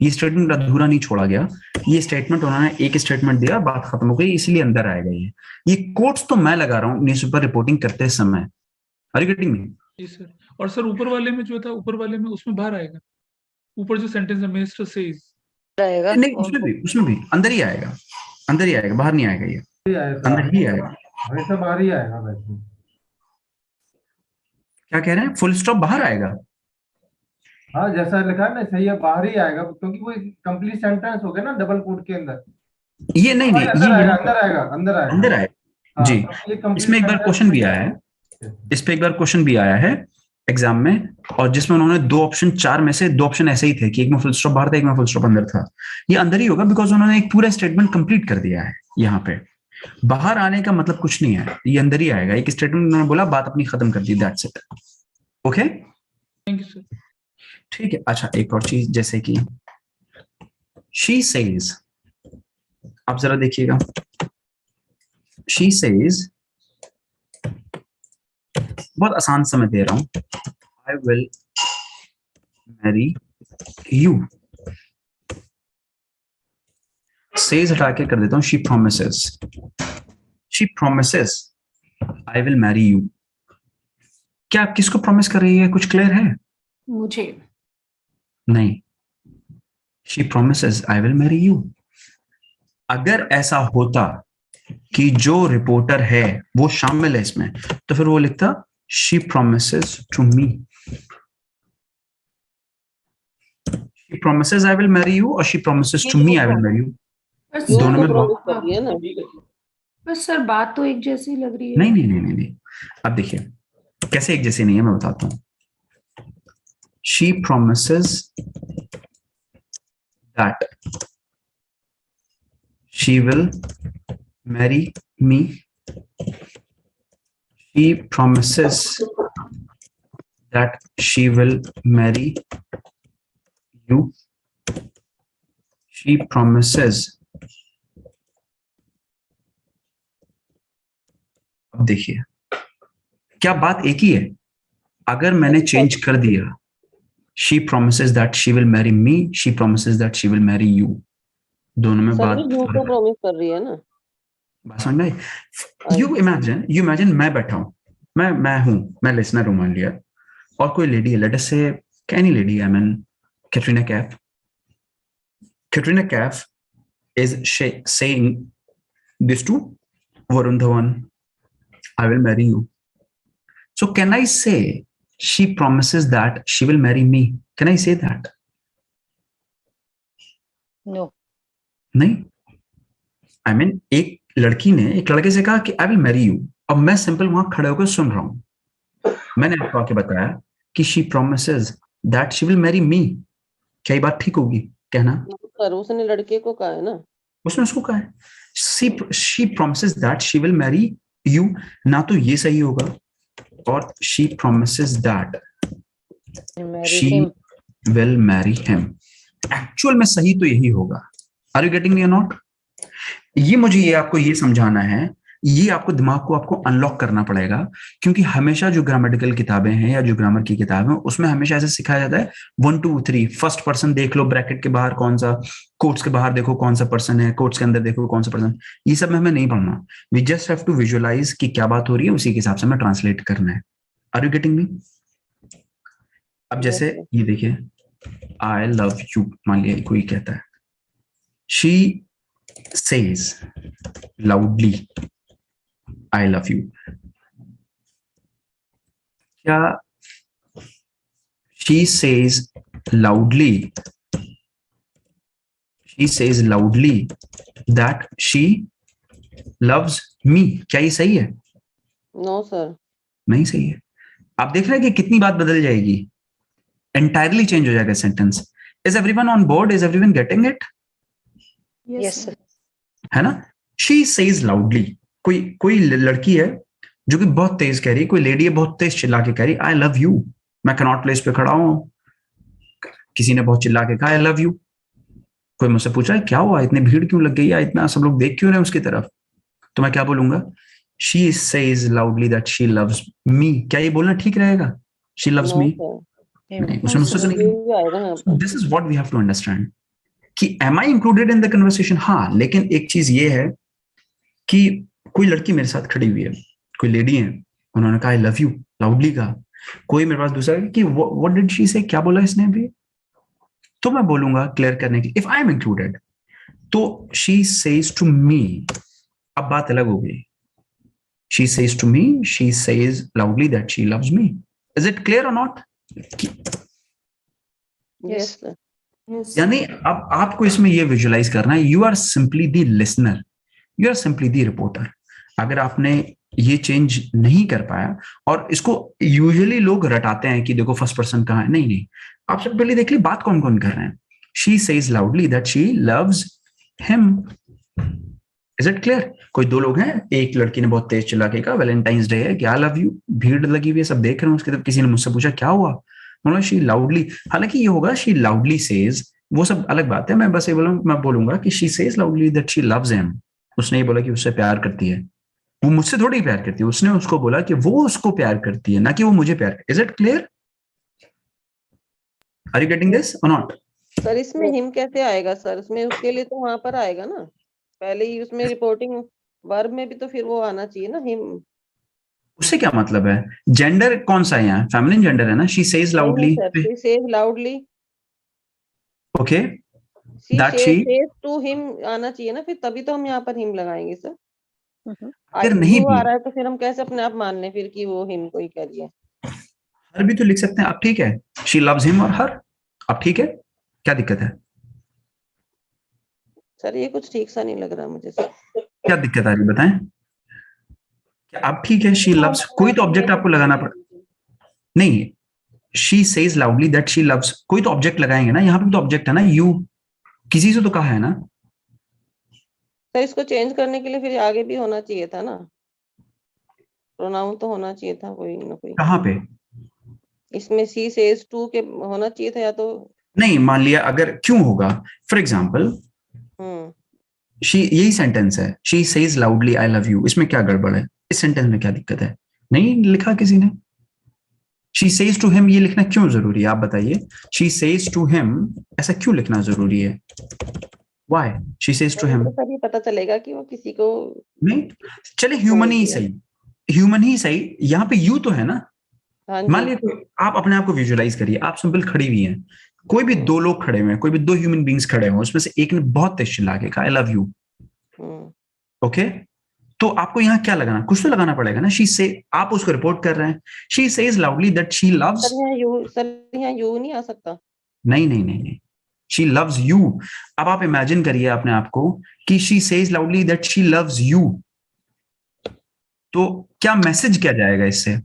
ये स्टेटमेंट अधूरा नहीं छोड़ा गया, ये स्टेटमेंट उन्होंने एक स्टेटमेंट दिया, बात खत्म हो गई, इसलिए अंदर आएगा। ये कोट्स तो मैं लगा रहा हूँ न्यूज़पेपर रिपोर्टिंग करते समय। Are you getting me?
जी सर। और सर ऊपर वाले में जो था, ऊपर वाले में उसमें बाहर आएगा? ऊपर जो सेंटेंस है मिनिस्टर सेज,
रहेगा
नहीं, उसमें भी अंदर ही आएगा, अंदर ही आएगा, बाहर नहीं आएगा। ये अंदर ही आएगा,
वैसे बाहर ही आएगा वैसे।
क्या कह रहे हैं? फुल स्टॉप बाहर आएगा?
हाँ जैसा लिखा है ना सही है, बाहर ही आएगा, क्योंकि वो कंप्लीट सेंटेंस हो गया ना डबल कोट के अंदर।
ये नहीं नहीं,
अंदर
ये
आएगा, अंदर आएगा, अंदर आएगा,
अंदर आएगा
हाँ,
जी।
क्योंकि ये complete
इसमें एक बार
sentence
क्वेश्चन भी आया है, इस पे एक बार क्वेश्चन भी आया है एग्जाम में, और जिसमें उन्होंने 2 ऑप्शन, 4 में से 2 ऑप्शन ऐसे ही थे कि एक में फुल स्टॉप बाहर था, एक में फुल स्टॉप अंदर था। ये अंदर ही होगा बिकॉज उन्होंने एक पूरा स्टेटमेंट कंप्लीट कर दिया है। यहाँ पे बाहर आने का मतलब कुछ नहीं है, ये अंदर ही आएगा। एक स्टेटमेंट उन्होंने बोला, बात अपनी खत्म कर दी, that's it. Okay,
thank you sir.
ठीक है। अच्छा, एक और चीज, जैसे कि शी सेज, आप जरा देखिएगा, शी सेज, बहुत आसान समय दे रहा हूं, आई विल मैरी यू। सेज हटा के कर देता हूं she promises. She promises I will marry you. क्या आप किसको प्रॉमिस कर रही है? कुछ क्लियर है?
मुझे
नहीं, she promises I will marry you. अगर ऐसा होता कि जो रिपोर्टर है वो शामिल है इसमें, तो फिर वो लिखता she promises to me. She promises I will marry you और she promises to me I will marry you, दोनों में बहुत।
कर दिया ना।
बस सर बात तो एक जैसी लग रही है।
नहीं नहीं नहीं नहीं नहीं, अब देखिए कैसे एक जैसी नहीं है, मैं बताता हूं। She promises that she will marry me. She promises that she will marry you. She promises. अब देखिए, क्या बात एक ही है? अगर मैंने चेंज कर दिया, she promises that she will marry me, she promises that she will marry you, दोनों में बात
प्रॉमिस कर रही है ना।
बात समझ में आई? यू इमेजिन मैं बैठा हूं, मैं लिसनर हूं मान लिया, और कोई लेडी है, लेट अस से any lady, I mean Katrina Kaif. Katrina Kaif is saying this to Varun Dhawan, I will marry you. So can I say she promises that she will marry me? Can I say that?
No.
नहीं. I mean, एक लड़की ने एक लड़के से कहा कि I will marry you. अब मैं सिंपल वहां खड़े होकर सुन रहा हूं. मैंने आपको आके बताया कि she promises that she will marry me. क्या ये बात ठीक होगी कहना?
सर उसने लड़के को कहा है ना,
उसने उसको कहा है she promises that she will marry you. ना तो ये सही होगा, और she promises that she will marry him. Actual में सही तो यही होगा. Are you getting me or not? ये आपको ये समझाना है, ये आपको दिमाग को आपको अनलॉक करना पड़ेगा, क्योंकि हमेशा जो ग्रामेटिकल किताबें हैं या जो ग्रामर की किताबें हैं उसमें हमेशा ऐसे सिखाया जाता है 1 2 3 फर्स्ट पर्सन देख लो, ब्रैकेट के बाहर कौन सा, कोट्स के बाहर देखो कौन सा पर्सन है, कोट्स के अंदर देखो कौन सा पर्सन. ये सब में हमें नहीं पढ़ना. We just have to visualise कि क्या बात हो रही है, उसी के हिसाब से हमें ट्रांसलेट करना है. Are you getting me? अब जैसे ये देखिए, आई लव यू मान लिया कोई कहता है, she says loudly I love you. क्या she says loudly that she loves me? क्या ये सही है?
नो सर,
नहीं सही है. आप देख रहे हैं कि कितनी बात बदल जाएगी, entirely चेंज हो जाएगा sentence. Is everyone on board? Is everyone getting it?
Yes, sir.
है ना? She says loudly. कोई लड़की है जो कि बहुत तेज कह रही है, कोई लेडी है बहुत तेज चिल्ला के कह रही है आई लव यू. मैं कनॉट प्लेस पे खड़ा हूं, किसी ने बहुत चिल्ला के कहा आई लव यू. कोई मुझसे पूछा क्या हुआ, इतनी भीड़ क्यों लग गई है, इतना सब लोग देख क्यों रहे हैं उसकी तरफ, तो मैं क्या बोलूंगा? She says loudly that she loves me. क्या ये बोलना ठीक रहेगा? She loves me? नहीं, उसमें मुझसे नहीं. This is what we have to understand. कि am I included in the conversation? हाँ, लेकिन एक चीज ये है कि कोई लड़की मेरे साथ खड़ी हुई है, कोई लेडी है, उन्होंने कहा आई लव यू लाउडली कहा. कोई मेरे पास दूसरा कि what did she say, क्या बोला इसने भी, तो मैं बोलूंगा क्लियर करने के, if I am included, तो she says to me. अब बात अलग हो गई. She says to me, she says loudly that she loves me. Is it clear or not?
Yes sir.
यानी अब आपको इसमें ये विजुअलाइज करना है, you are simply the listener, you are simply the reporter. अगर आपने ये चेंज नहीं कर पाया, और इसको यूजुअली लोग रटाते हैं कि देखो फर्स्ट पर्सन कहाँ है, नहीं, आप सब पहले देख ली बात कौन कौन कर रहे हैं. She says loudly that she loves him. Is it clear? कोई दो लोग हैं, एक लड़की ने बहुत तेज चिल्ला के कहा वैलेंटाइंस डे है, क्या लव यू, भीड़ लगी हुई है, सब देख रहे हैं उसकी तरफ. किसी ने मुझसे पूछा क्या हुआ, मतलब शी लाउडली, हालांकि ये होगा शी लाउडली सेज, वो सब अलग बात है. मैं बस ये मैं बोलूंगा कि she says loudly that she loves him. उसने ये बोला कि उससे प्यार करती है, वो मुझसे थोड़ी प्यार करती है, उसने उसको बोला कि वो उसको प्यार करती है, ना कि वो मुझे प्यार. Is it clear? Are you getting this or not?
Sir इसमें हिम कैसे आएगा सर? उसमें उसके लिए तो वहां पर आएगा ना, पहले ही उसमें रिपोर्टिंग वर्ब में भी तो फिर वो आना चाहिए ना हिम.
उससे क्या मतलब है? जेंडर कौन सा है यहाँ? फेमिनिन जेंडर है ना. She says loudly.
She says loudly.
Okay,
that she says to him आना चाहिए ना, फिर तभी तो हम यहाँ पर हिम लगाएंगे सर.
फिर नहीं
आ रहा है तो फिर हम कैसे अपने आप मान लें फिर कि वो हिम को ही कह रही है?
हर भी तो लिख सकते हैं आप. ठीक है, शी लव्स हिम और हर. अब ठीक है, क्या दिक्कत है
सर? ये कुछ ठीक सा नहीं लग रहा मुझे सर.
क्या दिक्कत आ रही बताएं? अब ठीक है, शी लव्स, कोई तो ऑब्जेक्ट आपको लगाना पड़ा. नहीं, she says loudly that she loves, कोई तो ऑब्जेक्ट लगाएंगे ना. यहाँ पे तो ऑब्जेक्ट है ना, यू, किसी से तो कहा है ना.
सर इसको चेंज करने के लिए फिर आगे भी होना चाहिए था ना, प्रोनाउन तो होना चाहिए था कोई ना कोई.
कहाँ पे?
इसमें शी सेज टू के होना चाहिए था, या तो
नहीं. मान लिया अगर क्यों होगा, फॉर एग्जाम्पल शी, यही सेंटेंस है, she says loudly I love you, इसमें क्या गड़बड़ है? इस सेंटेंस में क्या दिक्कत है? नहीं लिखा किसी ने. शी सेज टू हिम, ये लिखना क्यों जरूरी है आप बताइए? शी सेज टू हिम, ऐसा क्यों लिखना जरूरी है? Why she says to him?
Sir ये पता चलेगा कि वो किसी को
नहीं, चले ह्यूमन ही सही, ह्यूमन ही सही. यहाँ पे यू तो है ना. मान लिया आप अपने आप को विजुअलाइज करिए, आप सिंपल खड़ी हुई हैं, कोई भी दो लोग खड़े हुए हैं, कोई भी दो ह्यूमन बींग्स खड़े हुए, उसमें से एक ने बहुत तेज चिल्ला के कहा आई लव यू, ओके, तो आपको यहाँ क्या लगाना, कुछ तो लगाना पड़ेगा ना। शी से, आप उसको रिपोर्ट कर रहे हैं, she says loudly that she loves,
sir यहाँ यू नहीं आ सकता।
नहीं नहीं नहीं नहीं, शी लव्स यू। अब आप इमेजिन करिए अपने आप को कि she says loudly that she loves you, तो क्या मैसेज क्या जाएगा इससे?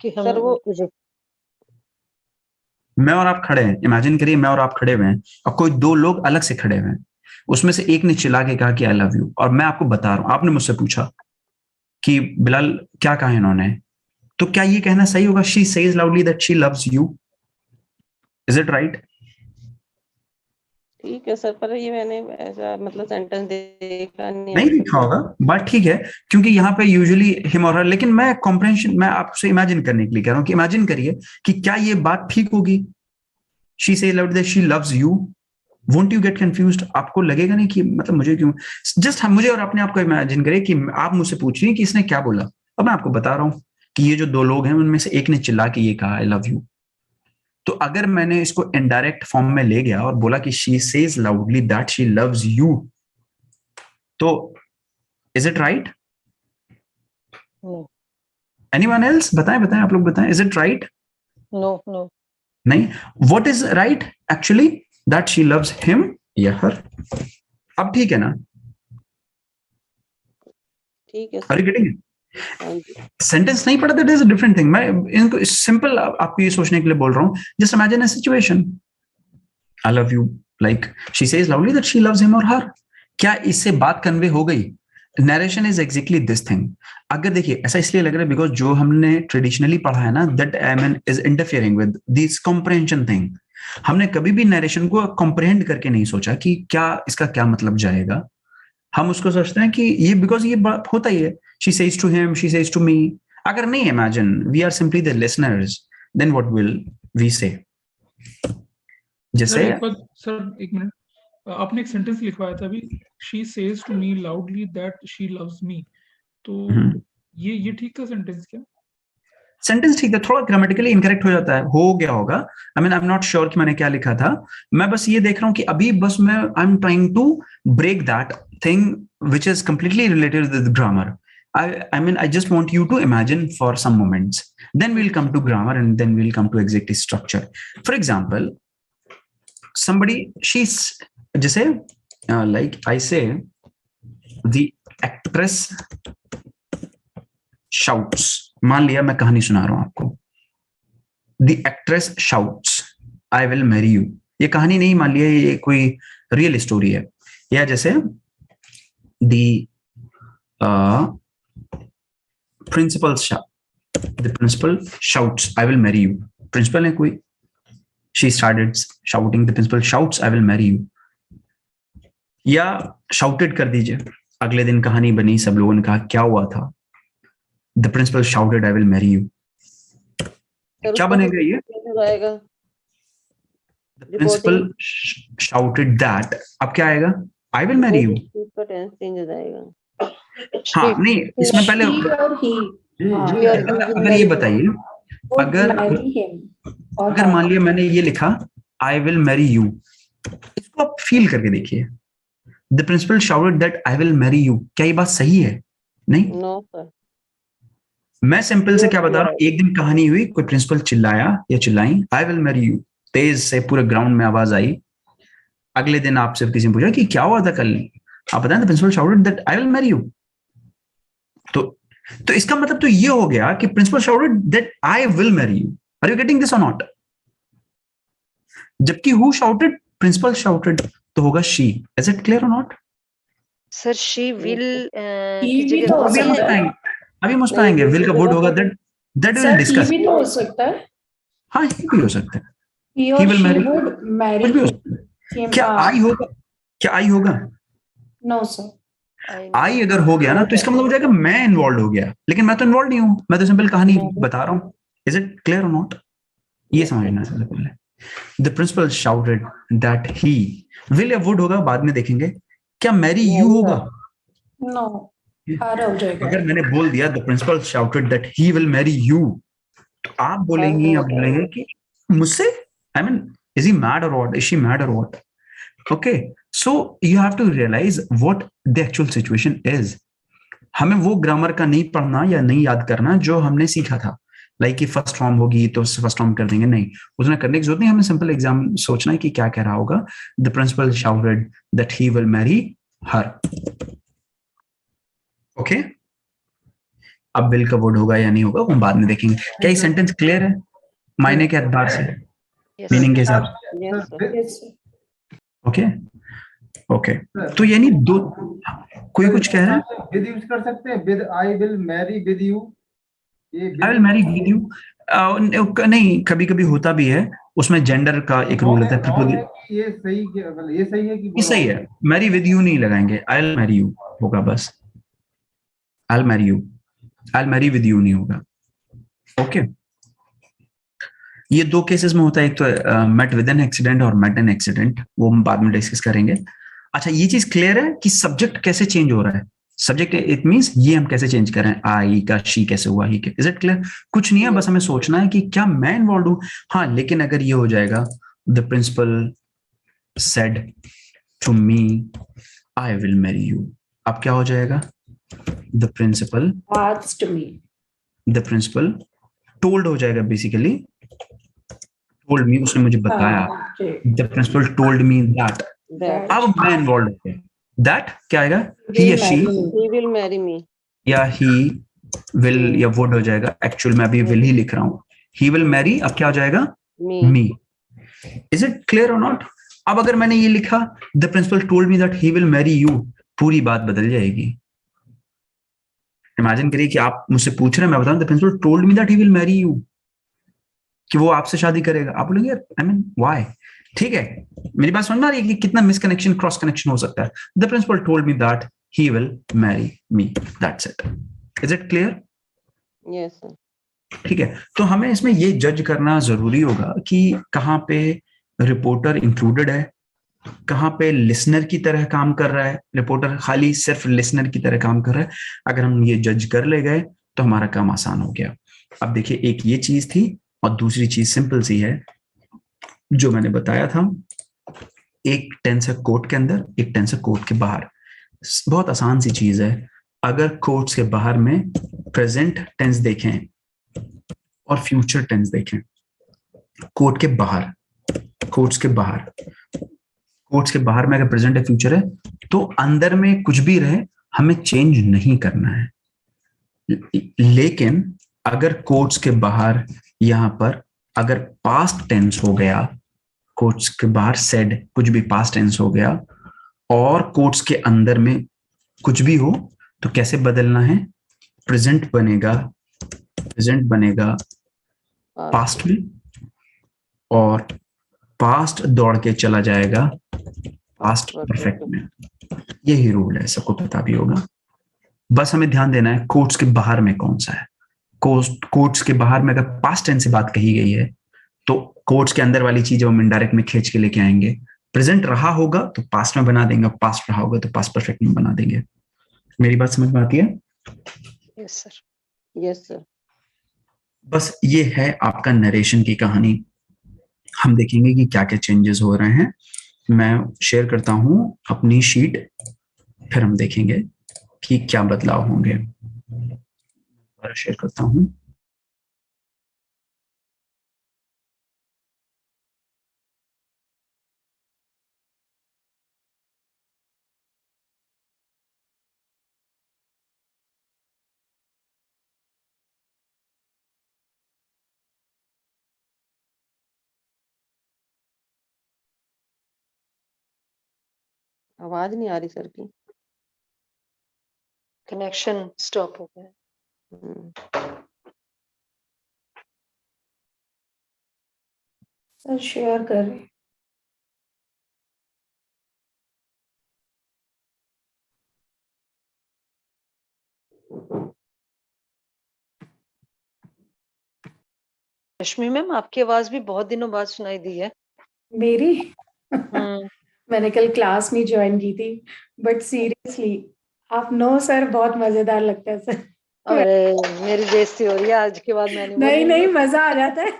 कि हम
सर वो
मैं और आप खड़े हैं, इमेजिन करिए मैं और आप खड़े हुए हैं और कोई दो लोग अलग से खड़े हुए हैं, उसमें से एक ने चिल्ला के कहा कि आई लव यू, और मैं आपको बता रहा हूं, आपने मुझसे पूछा कि बिलाल क्या कहा इन्होंने, तो क्या ये कहना सही होगा she says loudly that she loves you? Is it right?
ठीक है सर, पर ये मैंने ऐसा मतलब सेंटेंस देखा
नहीं लिखा होगा, बात ठीक है, क्योंकि यहाँ पे यूजुअली हिम और हर, लेकिन मैं कॉम्प्रहेंशन, मैं आपसे इमेजिन करने के लिए कह रहा हूँ कि इमेजिन करिए कि क्या ये बात ठीक होगी, she says loudly that she loves you, won't you get confused? आपको लगेगा नहीं कि मतलब मुझे क्यों, जस्ट मुझे और अपने आप को इमेजिन करिए कि आप मुझसे पूछ रही हैं कि इसने क्या बोला, अब मैं आपको बता रहा हूँ कि ये जो दो लोग हैं उनमें से एक ने चिल्ला के ये कहा आई लव यू, तो अगर मैंने इसको इनडायरेक्ट फॉर्म में ले गया और बोला कि she says loudly that she loves you, तो is it right? Anyone else? बताएं बताएं, आप लोग बताएं, is it right?
No no,
नहीं, what is right actually? That she loves him या हर। अब ठीक है ना?
ठीक है
आर यू गेटिंग इट?
हाँ जी।
सेंटेंस नहीं पढ़ा, that is a different thing. मैं इनको सिंपल आपको ये सोचने के लिए बोल रहा हूँ, just imagine a situation, I love you, like she says loudly that she loves him और हर। क्या इससे बात कन्वे हो गई? Narration is exactly this thing. अगर देखिए ऐसा इसलिए लग रहा है बिकॉज जो हमने ट्रेडिशनली पढ़ा है ना, that I mean is interfering with this comprehension thing. हमने कभी भी नरेशन को कॉम्प्रहेंड करके नहीं सोचा कि क्या इसका क्या मतलब जाएगा। हम उसको सोचते हैं कि ये बिकॉज ये होता ही है, she says to him, she says to me. अगर नहीं, imagine we are simply the listeners, then what will we say? जैसे
सर एक मिनट, आपने एक सेंटेंस लिखवाया था अभी, she says to me loudly that she loves me, तो ये ठीक था सेंटेंस क्या?
सेंटेंस ठीक है, थोड़ा ग्रामेटिकली इनकरेक्ट हो जाता है, हो गया होगा। I mean I am not sure कि मैंने क्या लिखा था। मैं बस ये देख रहा हूं कि अभी बस मैं I am trying to break that thing which is completely related with grammar. I mean, I just want you to imagine for some moments. Then we'll come to grammar and then we'll come to exact structure. For example, somebody, she's, जैसे like I say, the actress shouts. मान लिया मैं कहानी सुना रहा हूं आपको, The actress shouts, I will marry you. ये कहानी नहीं, मान लिया ये कोई रियल स्टोरी है। या जैसे the principal shouts, I will marry you. Principal है कोई, she started shouting, the principal shouts, I will marry you. या shouted कर दीजिए, अगले दिन कहानी बनी, सब लोगों ने कहा क्या हुआ था, the principal shouted, I will marry you. क्या बनेगा ये? The principal shouted that, अब क्या आएगा? I will marry you.
Change हो जाएगा।
हाँ नहीं, इसमें पहले अगर ये बताइए, अगर मान लिया मैंने ये लिखा आई विल मैरी यू, इसको आप फील करके देखिए, the principal shouted that I will marry you, क्या ये बात सही है? नहीं।
नो सर,
मैं सिंपल से क्या बता रहा हूँ, एक दिन कहानी हुई, कोई प्रिंसिपल चिल्लाया या चिल्लाई आई विल मैरी यू, तेज से पूरे ग्राउंड में आवाज आई। अगले दिन आपसे किसी ने पूछा कि क्या हुआ था कल, आप बताएं, the principal shouted that I will marry you. तो इसका मतलब तो ये हो गया कि principal shouted that I will marry you. Are you getting this or not? जबकि हु शाउटेड, प्रिंसिपल शाउटेड, तो होगा she. Is it clear or not?
Sir she will
अभी हम उस पे आएंगे, विल का वर्ड होगा दैट विल डिस्कस।
भी तो हो सकता है,
हाँ ही भी हो सकता है,
he
will marry,
marry
कुछ भी हो सकता है। क्या आई होगा? क्या आई होगा?
नो सर,
आई अगर हो गया ना तो इसका मतलब हो जाएगा मैं इन्वॉल्व हो गया, लेकिन मैं तो इन्वॉल्व नहीं हूं, मैं तो सिंपल कहानी बता रहा हूं। Is it clear or not? ये समझना सबसे पहले। The principal shouted that he, will या वुड होगा बाद में देखेंगे। क्या मैरी यू होगा?
नो, हर हो जाएगा।
अगर मैंने बोल दिया the principal shouted that he will marry you, तो आप बोलेंगे कि मुझसे, I mean Is he mad or what? Is she mad or what? Okay, so you have to realize what the actual situation is. हमें वो grammar का नहीं पढ़ना या नहीं याद करना जो हमने सीखा था, लाइक कि फर्स्ट फॉर्म होगी तो फर्स्ट फॉर्म कर देंगे, नहीं, उसने करने की जरूरत नहीं. हमें सिंपल एग्जाम सोचना है कि क्या कह रहा होगा. The principal shouted that he will marry her. Okay, अब विल का वर्ड होगा या नहीं होगा वो हम बाद में देखेंगे. क्या ये सेंटेंस क्लियर है मायने के एतबार से,
Yes.
मीनिंग के हिसाब से?
Yes, sir.
Yes, sir.
Okay okay, तो यानी दो, कोई कुछ कह रहा है?
विद यूज कर सकते हैं, with I will marry with you. ये
I will marry with you नहीं, कभी कभी होता भी है, उसमें जेंडर का एक रूल होता है.
ये सही ये सही है कि
ये सही है, मैरी विद यू नहीं लगाएंगे, आई विल मैरी यू होगा बस. आई will marry you, I will marry with you नहीं होगा. ओके, ये दो केसेस में होता है, एक तो मेट विद एन एक्सीडेंट और मेट एन एक्सीडेंट, वो हम बाद में डिस्कस करेंगे. अच्छा, ये चीज क्लियर है कि सब्जेक्ट कैसे चेंज हो रहा है. सब्जेक्ट इट मींस ये हम कैसे चेंज कर रहे हैं, आई का शी कैसे हुआ, ही. Is it clear? कुछ नहीं है, बस हमें सोचना है कि क्या मैं इन्वॉल्व हूं. हाँ, लेकिन अगर ये हो जाएगा the principal said to me I will marry you, अब क्या हो जाएगा? The principal
Asked me.
The principal told हो जाएगा, बेसिकली टोल्ड मी, उसने मुझे बताया.
Okay.
The principal told me that.
That
अब मैं इन्वॉल्व हो गया. दैट क्या आएगा?
Will
ही या she
marry me.
he will marry me.
या ही विल या वुड हो जाएगा. एक्चुअल में अभी विल ही लिख रहा हूं. ही विल मैरी, अब क्या हो जाएगा?
Me.
Me. Is it clear or not? अब अगर मैंने ये लिखा the principal told me that he will marry you, पूरी बात बदल जाएगी. इमेजिन करिए कि आप मुझसे पूछ रहे हैं, मैं बताऊं the principal told me that he will marry you, कि वो आपसे शादी करेगा. आप बोलेंगे आई मीन व्हाई? ठीक है, मेरी बात समझ में आ रही है कि कितना मिसकनेक्शन, क्रॉस कनेक्शन हो सकता है. The principal told me that he will marry me, that's it. Is it clear?
Yes, sir.
ठीक है, तो हमें इसमें ये जज करना जरूरी होगा कि कहाँ पे रिपोर्टर इंक्लूडेड है, कहाँ पे लिसनर की तरह काम कर रहा है, रिपोर्टर खाली सिर्फ लिसनर की तरह काम कर रहा है. अगर हम ये जज कर ले गए तो हमारा काम आसान हो गया. अब देखिए, एक ये चीज थी और दूसरी चीज सिंपल सी है जो मैंने बताया था. एक टेंस है कोर्ट के अंदर, एक टेंस है कोर्ट के बाहर. बहुत आसान सी चीज है. अगर कोर्ट्स के बाहर में प्रेजेंट टेंस देखें और फ्यूचर टेंस देखें, कोर्ट के बाहर, कोर्ट्स के बाहर, कोर्ट्स के बाहर में अगर प्रेजेंट है फ्यूचर है, तो अंदर में कुछ भी रहे हमें चेंज नहीं करना है. लेकिन अगर कोर्ट्स के बाहर यहां पर अगर पास्ट टेंस हो गया, कोर्ट्स के बाहर सेड कुछ भी पास्ट टेंस हो गया, और कोर्ट्स के अंदर में कुछ भी हो, तो कैसे बदलना है? प्रेजेंट बनेगा, प्रेजेंट बनेगा पास्ट में, और पास्ट दौड़ के चला जाएगा पास्ट परफेक्ट में. यही रूल है, सबको पता भी होगा. बस हमें ध्यान देना है कोर्ट्स के बाहर में कौन सा है. कोर्ट्स के बाहर में अगर पास्ट टेंस से बात कही गई है तो कोर्ट्स के अंदर वाली चीज हम इनडायरेक्ट में खींच के लेके आएंगे. प्रेजेंट रहा होगा तो पास्ट में बना देंगे, पास्ट रहा होगा तो पास्ट परफेक्ट में बना देंगे. मेरी बात समझ में आती है?
Yes, sir.
Yes, sir.
बस ये है आपका नरेशन की कहानी. हम देखेंगे कि क्या क्या चेंजेस हो रहे हैं. मैं शेयर करता हूं अपनी शीट, फिर हम देखेंगे कि क्या बदलाव होंगे. शेयर करता हूं.
आवाज नहीं आ रही सर की.
Connection stop हो गया.
सर शेयर कर रहे हैं.
रश्मि मैम, आपकी आवाज भी बहुत दिनों बाद सुनाई दी है.
मेरी
हम्म.
मैंने कल क्लास नहीं ज्वाइन की थी, बट सीरियसली आप नो सर, बहुत मजेदार लगता है सर.
अरे मेरी बेइज्जती हो रही है, आज के बाद मैं नहीं
नहीं
बोलूंगी.
नहीं, मजा आ जाता है.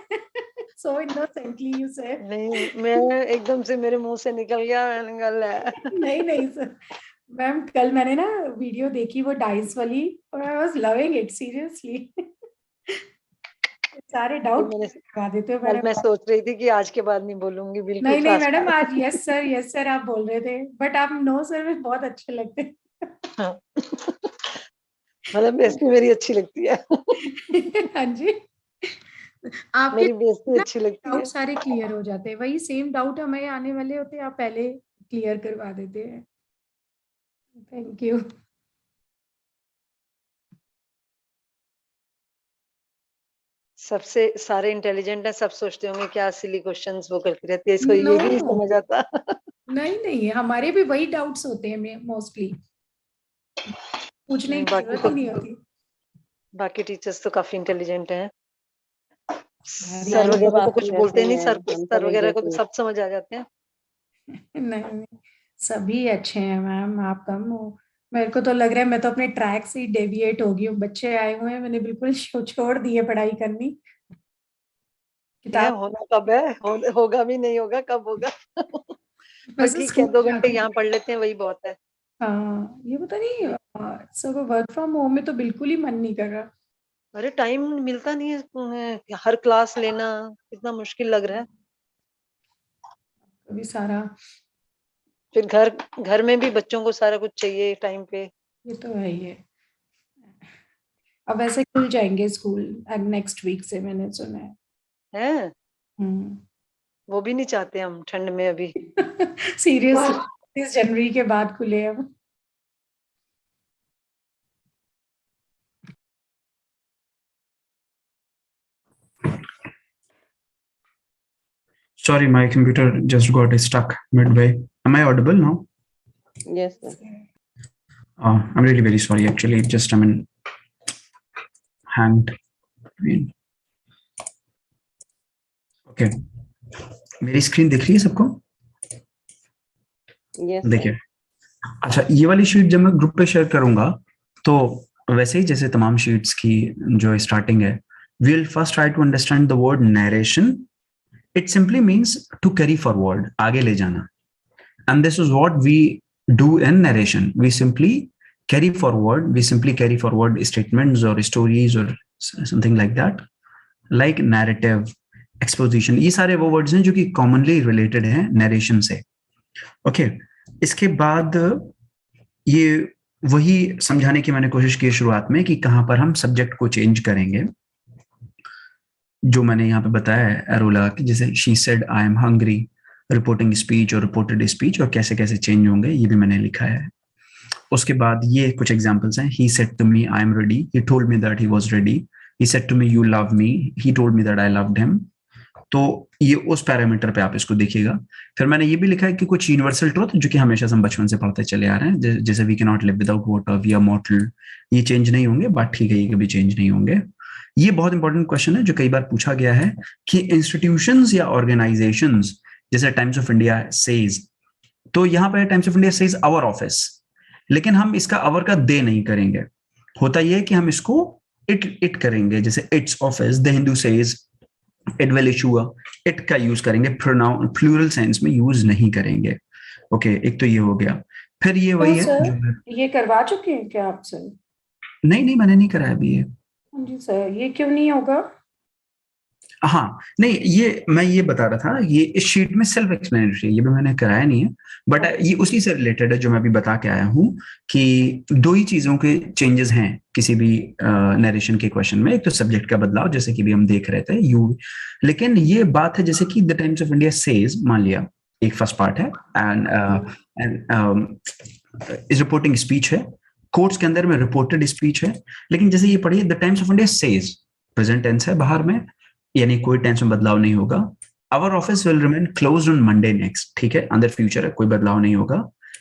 So innocently you said.
नहीं, मैं एकदम से मेरे मुंह से निकल गया, मैंने कहा ले।
नहीं नहीं सर, मैम कल मैंने ना वीडियो देखी वो डाइस वाली और I was loving it seriously. सारे डाउट
मैंने
लगा देते हो
कल
मैंने।
मैं सोच रही थी कि आज के बाद नहीं बोलूंगी, बिल्कुल
नहीं नहीं
fast
मैडम,
fast।
आज यस सर आप बोल रहे थे, बट आप नो सर में बहुत अच्छे लगते हैं।
मतलब बेइज्जती मेरी अच्छी लगती है।
हाँ जी, आपके
मेरी बेइज्जती अच्छी लगती है।
डाउट सारे क्लियर हो जाते हैं, वही सेम डाउट हमें आने वाले होते हैं, आप पहले क्लियर करवा देते हैं। Thank you.
सबसे सारे इंटेलिजेंट है, सब सोचते होंगे क्या सिली क्वेश्चंस वो करती रहती है, इसको ये भी नहीं
No.
समझ आता।
नहीं नहीं, हमारे भी वही डाउट्स होते हैं मोस्टली, पूछने की
बाकी
जरूरत
तो
ही नहीं होती।
बाकी टीचर्स तो काफी इंटेलिजेंट हैं। सर
मैम तो
वगैरह तो
काफी
कुछ बोलते
वैसे
नहीं,
हैं, हम
सर
तो
वगैरह को तो
जैसे
सब समझ आ जाते हैं।
नहीं नहीं, सभी अच्छे हैं मैम, आप कम हो। मेरे को तो लग रहा है मैं तो अपने ट्रैक से ही डेविएट हो गई हूँ, बच्चे आए हुए हैं, मैंने बिल्कुल छोड़ दी है पढ़ाई करनी।
क्या
किताब
होना कब है, होगा भी नहीं होगा, कब होगा। पर
वैसे
ठीक है,
स्कूल
2 घंटे
जाती
यहाँ पढ़ लेते हैं, वही बहुत है।
हाँ, ये पता नहीं सब वर्क फ्रॉम होम में तो बिल्कुल ही मन नहीं कर रहा।
अरे टाइम मिलता नहीं है, हर क्लास लेना कितना मुश्किल लग रहा है।
कभी सारा,
फिर घर में भी बच्चों को सारा कुछ चाहिए टाइम पे।
ये तो है ही है। अब वैसे खुल जाएंगे स्कूल नेक्स्ट वीक से, मैंने सुना है।
हैं?
हम्म।
वो भी नहीं चाहते हम ठंड में अभी।
सीरियसली 30 जनवरी के बाद खुले अब।
Sorry, my computer just got stuck midway. Am I audible now?
yes sir.
I'm really very sorry. Actually, it just hanged. Okay. मेरी स्क्रीन दिख रही है सबको?
yes sir.
देखिए, अच्छा ये वाली शीट जब मैं ग्रुप पे शेयर करूंगा तो वैसे ही जैसे तमाम शीट्स की जो स्टार्टिंग है, we'll first try to understand the word narration. It simply means to carry forward, आगे ले जाना. And this is what we do in narration. We simply carry forward statements or stories or something like that, like narrative, exposition. ये सारे वो words हैं जो कि commonly related हैं narration से. Okay. इसके बाद ये वही समझाने की मैंने कोशिश की शुरुआत में कि कहाँ पर हम सब्जेक्ट को चेंज करेंगे, जो मैंने यहाँ पे बताया है एरो लगा के, जैसे she said I am hungry, reporting speech और रिपोर्टेड स्पीच, और कैसे कैसे चेंज होंगे ये भी मैंने लिखा है. उसके बाद ये कुछ एग्जांपल्स हैं. He said to me I am ready, he told me that he was ready, he said to me you love me, he told me that I loved him. तो ये उस पैरामीटर पे आप इसको देखिएगा. फिर मैंने ये भी लिखा है कि कुछ यूनिवर्सल ट्रुथ जो कि हमेशा हम बचपन से पढ़ते चले आ रहे हैं, जैसे we can not live without water, we are mortal, ये चेंज नहीं होंगे. बात ठीक है, ये कभी चेंज नहीं होंगे. ये बहुत इंपॉर्टेंट क्वेश्चन है जो कई बार पूछा गया है कि इंस्टीट्यूशंस या ऑर्गेनाइजेशंस जैसे टाइम्स ऑफ इंडिया सेज, तो यहाँ पर Times of India says our office, लेकिन हम इसका आवर का दे नहीं करेंगे. होता यह है कि हम इसको इट करेंगे, जैसे it's office, the Hindu says it will issue, it का यूज करेंगे, प्रोनाउन प्लूरल सेंस में यूज नहीं करेंगे. ओके, एक तो ये हो गया. फिर ये वही है जो,
ये करवा चुके हैं क्या आप सर?
नहीं मैंने नहीं कराया अभी ये.
जी सर, ये क्यों नहीं होगा?
हाँ नहीं, ये मैं ये बता रहा था, ये इस शीट में सेल्फ एक्सप्लेनेटरी, ये भी मैंने कराया नहीं है, बट ये उसी से रिलेटेड है जो मैं अभी बता के आया हूँ कि दो ही चीजों के चेंजेस हैं किसी भी नरेशन के क्वेश्चन में. एक तो सब्जेक्ट का बदलाव, जैसे कि भी हम देख रहे थे यू, लेकिन ये बात है जैसे कि the Times of India says, मान लिया एक फर्स्ट पार्ट है एंड इस रिपोर्टिंग स्पीच है, कोर्ट्स के अंदर में रिपोर्टेड स्पीच है, लेकिन जैसे ये पढ़िए the Times of India says, present tense है बाहर में, यानी कोई टेंस में बदलाव नहीं होगा. Our office will remain closed on Monday next, ठीक है, अंदर फ्यूचर है, कोई बदलाव नहीं होगा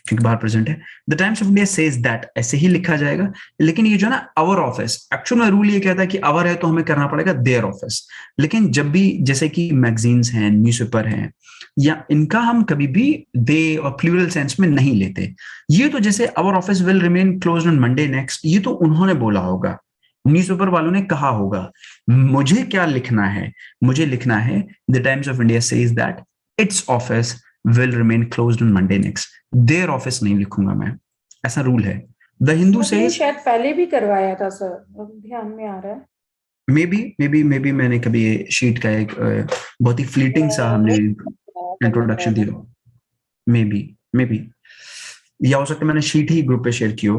क्योंकि बाहर प्रेजेंट है. The Times of India says that, ऐसे ही लिखा जाएगा. लेकिन ये जो ना आवर ऑफिस, एक्चुअल में रूल ये कहता है कि आवर है तो हमें करना पड़ेगा देयर ऑफिस. लेकिन जब भी जैसे कि मैगजीन्स हैं, न्यूज़पेपर हैं, या इनका हम कभी भी दे और प्लूरल सेंस में नहीं लेते. ये तो जैसे our office will remain closed on Monday next, ये तो उन्होंने बोला होगा, न्यूज़पेपर वालों ने कहा होगा। मुझे क्या लिखना है? मुझे लिखना है the Times of India says that it's office will remain closed on Monday next. Their office नहीं लिखूंगा मैं, ऐसा रूल है। द हिंदू
आपने
सेज
शायद पहले भी करवाया था सर, अब ध्यान में आ रहा है।
मे बी मैंने कभी ये शीट का एक बहुत ही फ्लीटिंग सा हमने इंट्रोडक्शन दिया। मे बी या हो सकता है मैंने शीट ही ग्रुप पे शेयर की हो,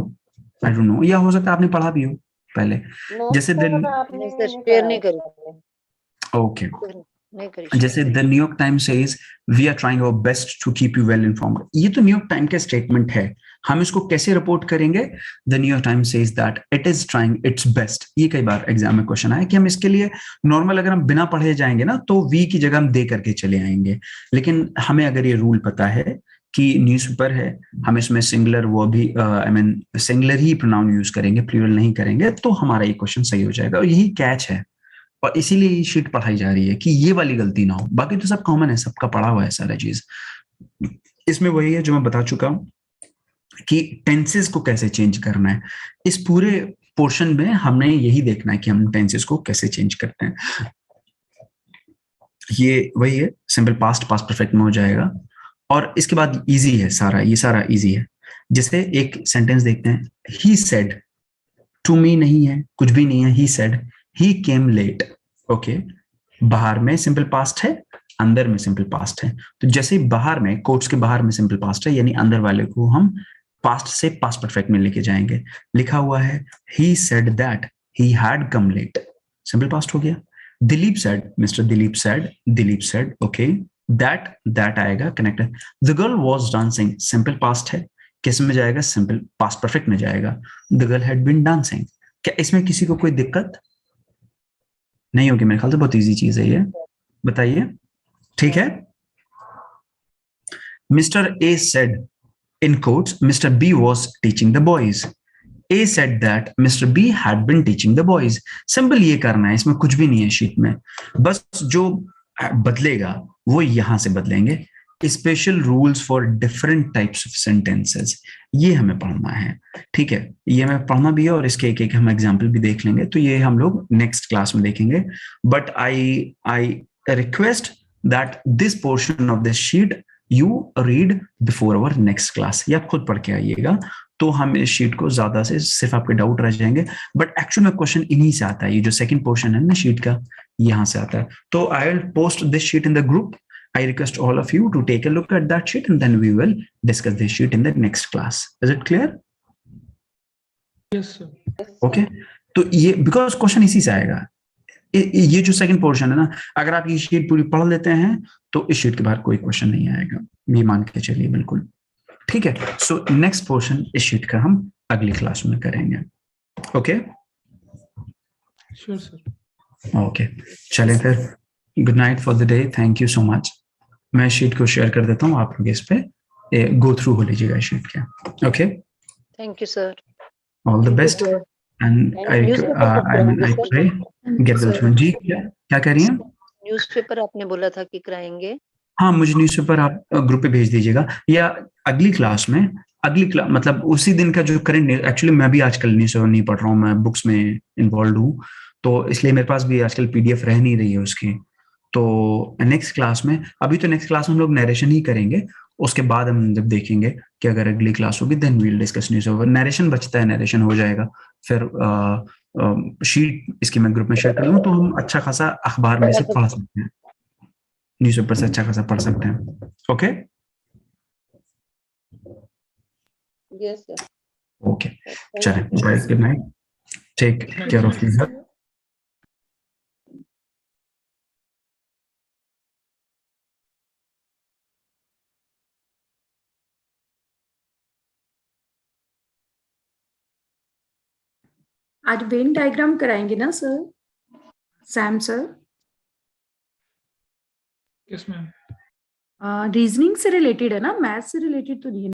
आई डोंट नो, या हो सकता है आपने पढ़ा भी हो पहले। जैसे दिन
आपने
सर शेयर नहीं करी,
ओके,
नहीं करी।
जैसे the New York Times says we are trying our best to keep you well informed. ये तो न्यूयॉर्क टाइम का स्टेटमेंट है, हम इसको कैसे रिपोर्ट करेंगे? The New York Times says that it is trying it's best. ये कई बार एग्जाम में क्वेश्चन आया कि हम इसके लिए नॉर्मल अगर हम बिना पढ़े जाएंगे ना तो वी की जगह हम दे करके चले आएंगे, लेकिन हमें अगर ये रूल पता है कि न्यूज़पेपर है, हम इसमें सिंगुलर वो भी I mean singular he pronoun use करेंगे, प्लूरल नहीं करेंगे, तो हमारा ये क्वेश्चन सही हो जाएगा। और यही कैच है, और इसीलिए ये शीट पढ़ाई जा रही है कि ये वाली गलती ना हो। बाकी तो सब कॉमन है, सबका पढ़ा हुआ है सारा चीज। इसमें वही है जो मैं बता चुका हूं कि टेंसेस को कैसे चेंज करना है। इस पूरे पोर्शन में हमने यही देखना है कि हम टेंसेस को कैसे चेंज करते हैं। ये वही है, सिंपल पास्ट पास्ट परफेक्ट में हो जाएगा। और इसके बाद इजी है सारा, ये सारा इजी है। जैसे एक सेंटेंस देखते हैं, ही सेड, टू मी नहीं है, कुछ भी नहीं है, he said he came late. Okay, बाहर में सिंपल पास्ट है, अंदर में सिंपल पास्ट है। तो जैसे बाहर में, कोट्स के बाहर में सिंपल पास्ट है, यानी अंदर वाले को हम पास्ट से पास्ट परफेक्ट में लेके जाएंगे। लिखा हुआ है he said that he had come late, simple past हो गया। Dilip said, mister Dilip said, Dilip said. Okay, that आएगा connector. The girl was dancing, simple past है, किस में जाएगा? सिंपल पास्ट परफेक्ट में जाएगा। The girl had been dancing. क्या इसमें किसी को कोई दिक्कत नहीं होगी? मेरे ख्याल से बहुत इजी चीज है ये, बताइए, ठीक है। Mister A said, in quotes, mister B was teaching the boys. A said that mister B had been teaching the boys. Simple ये करना है, इसमें कुछ भी नहीं है शीट में, बस जो बदलेगा वो यहां से बदलेंगे। Special rules for different types of sentences, ये हमें पढ़ना है, ठीक है। ये हमें पढ़ना भी है और इसके एक एक हम एग्जाम्पल भी देख लेंगे, तो ये हम लोग नेक्स्ट क्लास में देखेंगे। But I request that this portion of this sheet you read before our next class, या खुद पढ़ के आइएगा, तो हम इस शीट को ज्यादा से सिर्फ आपके डाउट रह जाएंगे। बट एक्चुअल में क्वेश्चन इन्हीं से आता है, ये जो सेकंड पोर्शन है ना शीट का, यहाँ से आता है। तो I will post this sheet in the group. I request all of you to take a look at that sheet and then we will discuss this sheet in the next class. Is it clear?
Yes, sir.
Okay. तो ये because question इसी से आएगा। ये जो second portion है ना, अगर आप ये शीट पूरी पढ़ लेते हैं तो इस शीट के बाहर कोई क्वेश्चन नहीं आएगा, ये मान के चलिए बिल्कुल, ठीक है। सो नेक्स्ट पोर्शन इस शीट का हम अगली क्लास में करेंगे। Okay,
Sure, sir.
ओके, चलें फिर, good night for the day, thank you so much. मैं शीट को शेयर कर देता हूँ, आप लोग इस पे गो थ्रू हो लीजिएगा शीट के। Okay,
thank you sir,
all the best and I pray get well. जी क्या कह रही हैं?
न्यूज़पेपर आपने बोला था कि कराएंगे।
हाँ, मुझे न्यूज़पेपर आप ग्रुप पे भेज दीजिएगा, या अगली क्लास में, मतलब उसी दिन का जो करंट, एक्चुअली मैं भी आजकल न्यूज़पेपर नहीं पढ़ रहा हूँ, मैं बुक्स में इन्वॉल्व हूँ, तो इसलिए मेरे पास भी आजकल पीडीएफ रह नहीं रही है उसकी। तो नेक्स्ट क्लास में, अभी तो नेक्स्ट क्लास में हम लोग नरेशन ही करेंगे, उसके बाद हम जब देखेंगे कि अगर अगली क्लास होगी then we will discuss newspaper. Narration बचता है, नरेशन हो जाएगा, फिर शीट इसकी मैं ग्रुप में शेयर कर दूँ, तो हम अच्छा खासा अखबार में से पढ़ सकते हैं, न्यूज़पेपर से अच्छा खासा पढ़ सकते हैं। ओके,
यस सर,
ओके, चलें, bye, good night, take care of yourself.
आज वेन डायग्राम कराएंगे ना सर, सैम सर?
Yes, ma'am.
रीजनिंग से रिलेटेड है ना, मैथ से रिलेटेड तो नहीं है?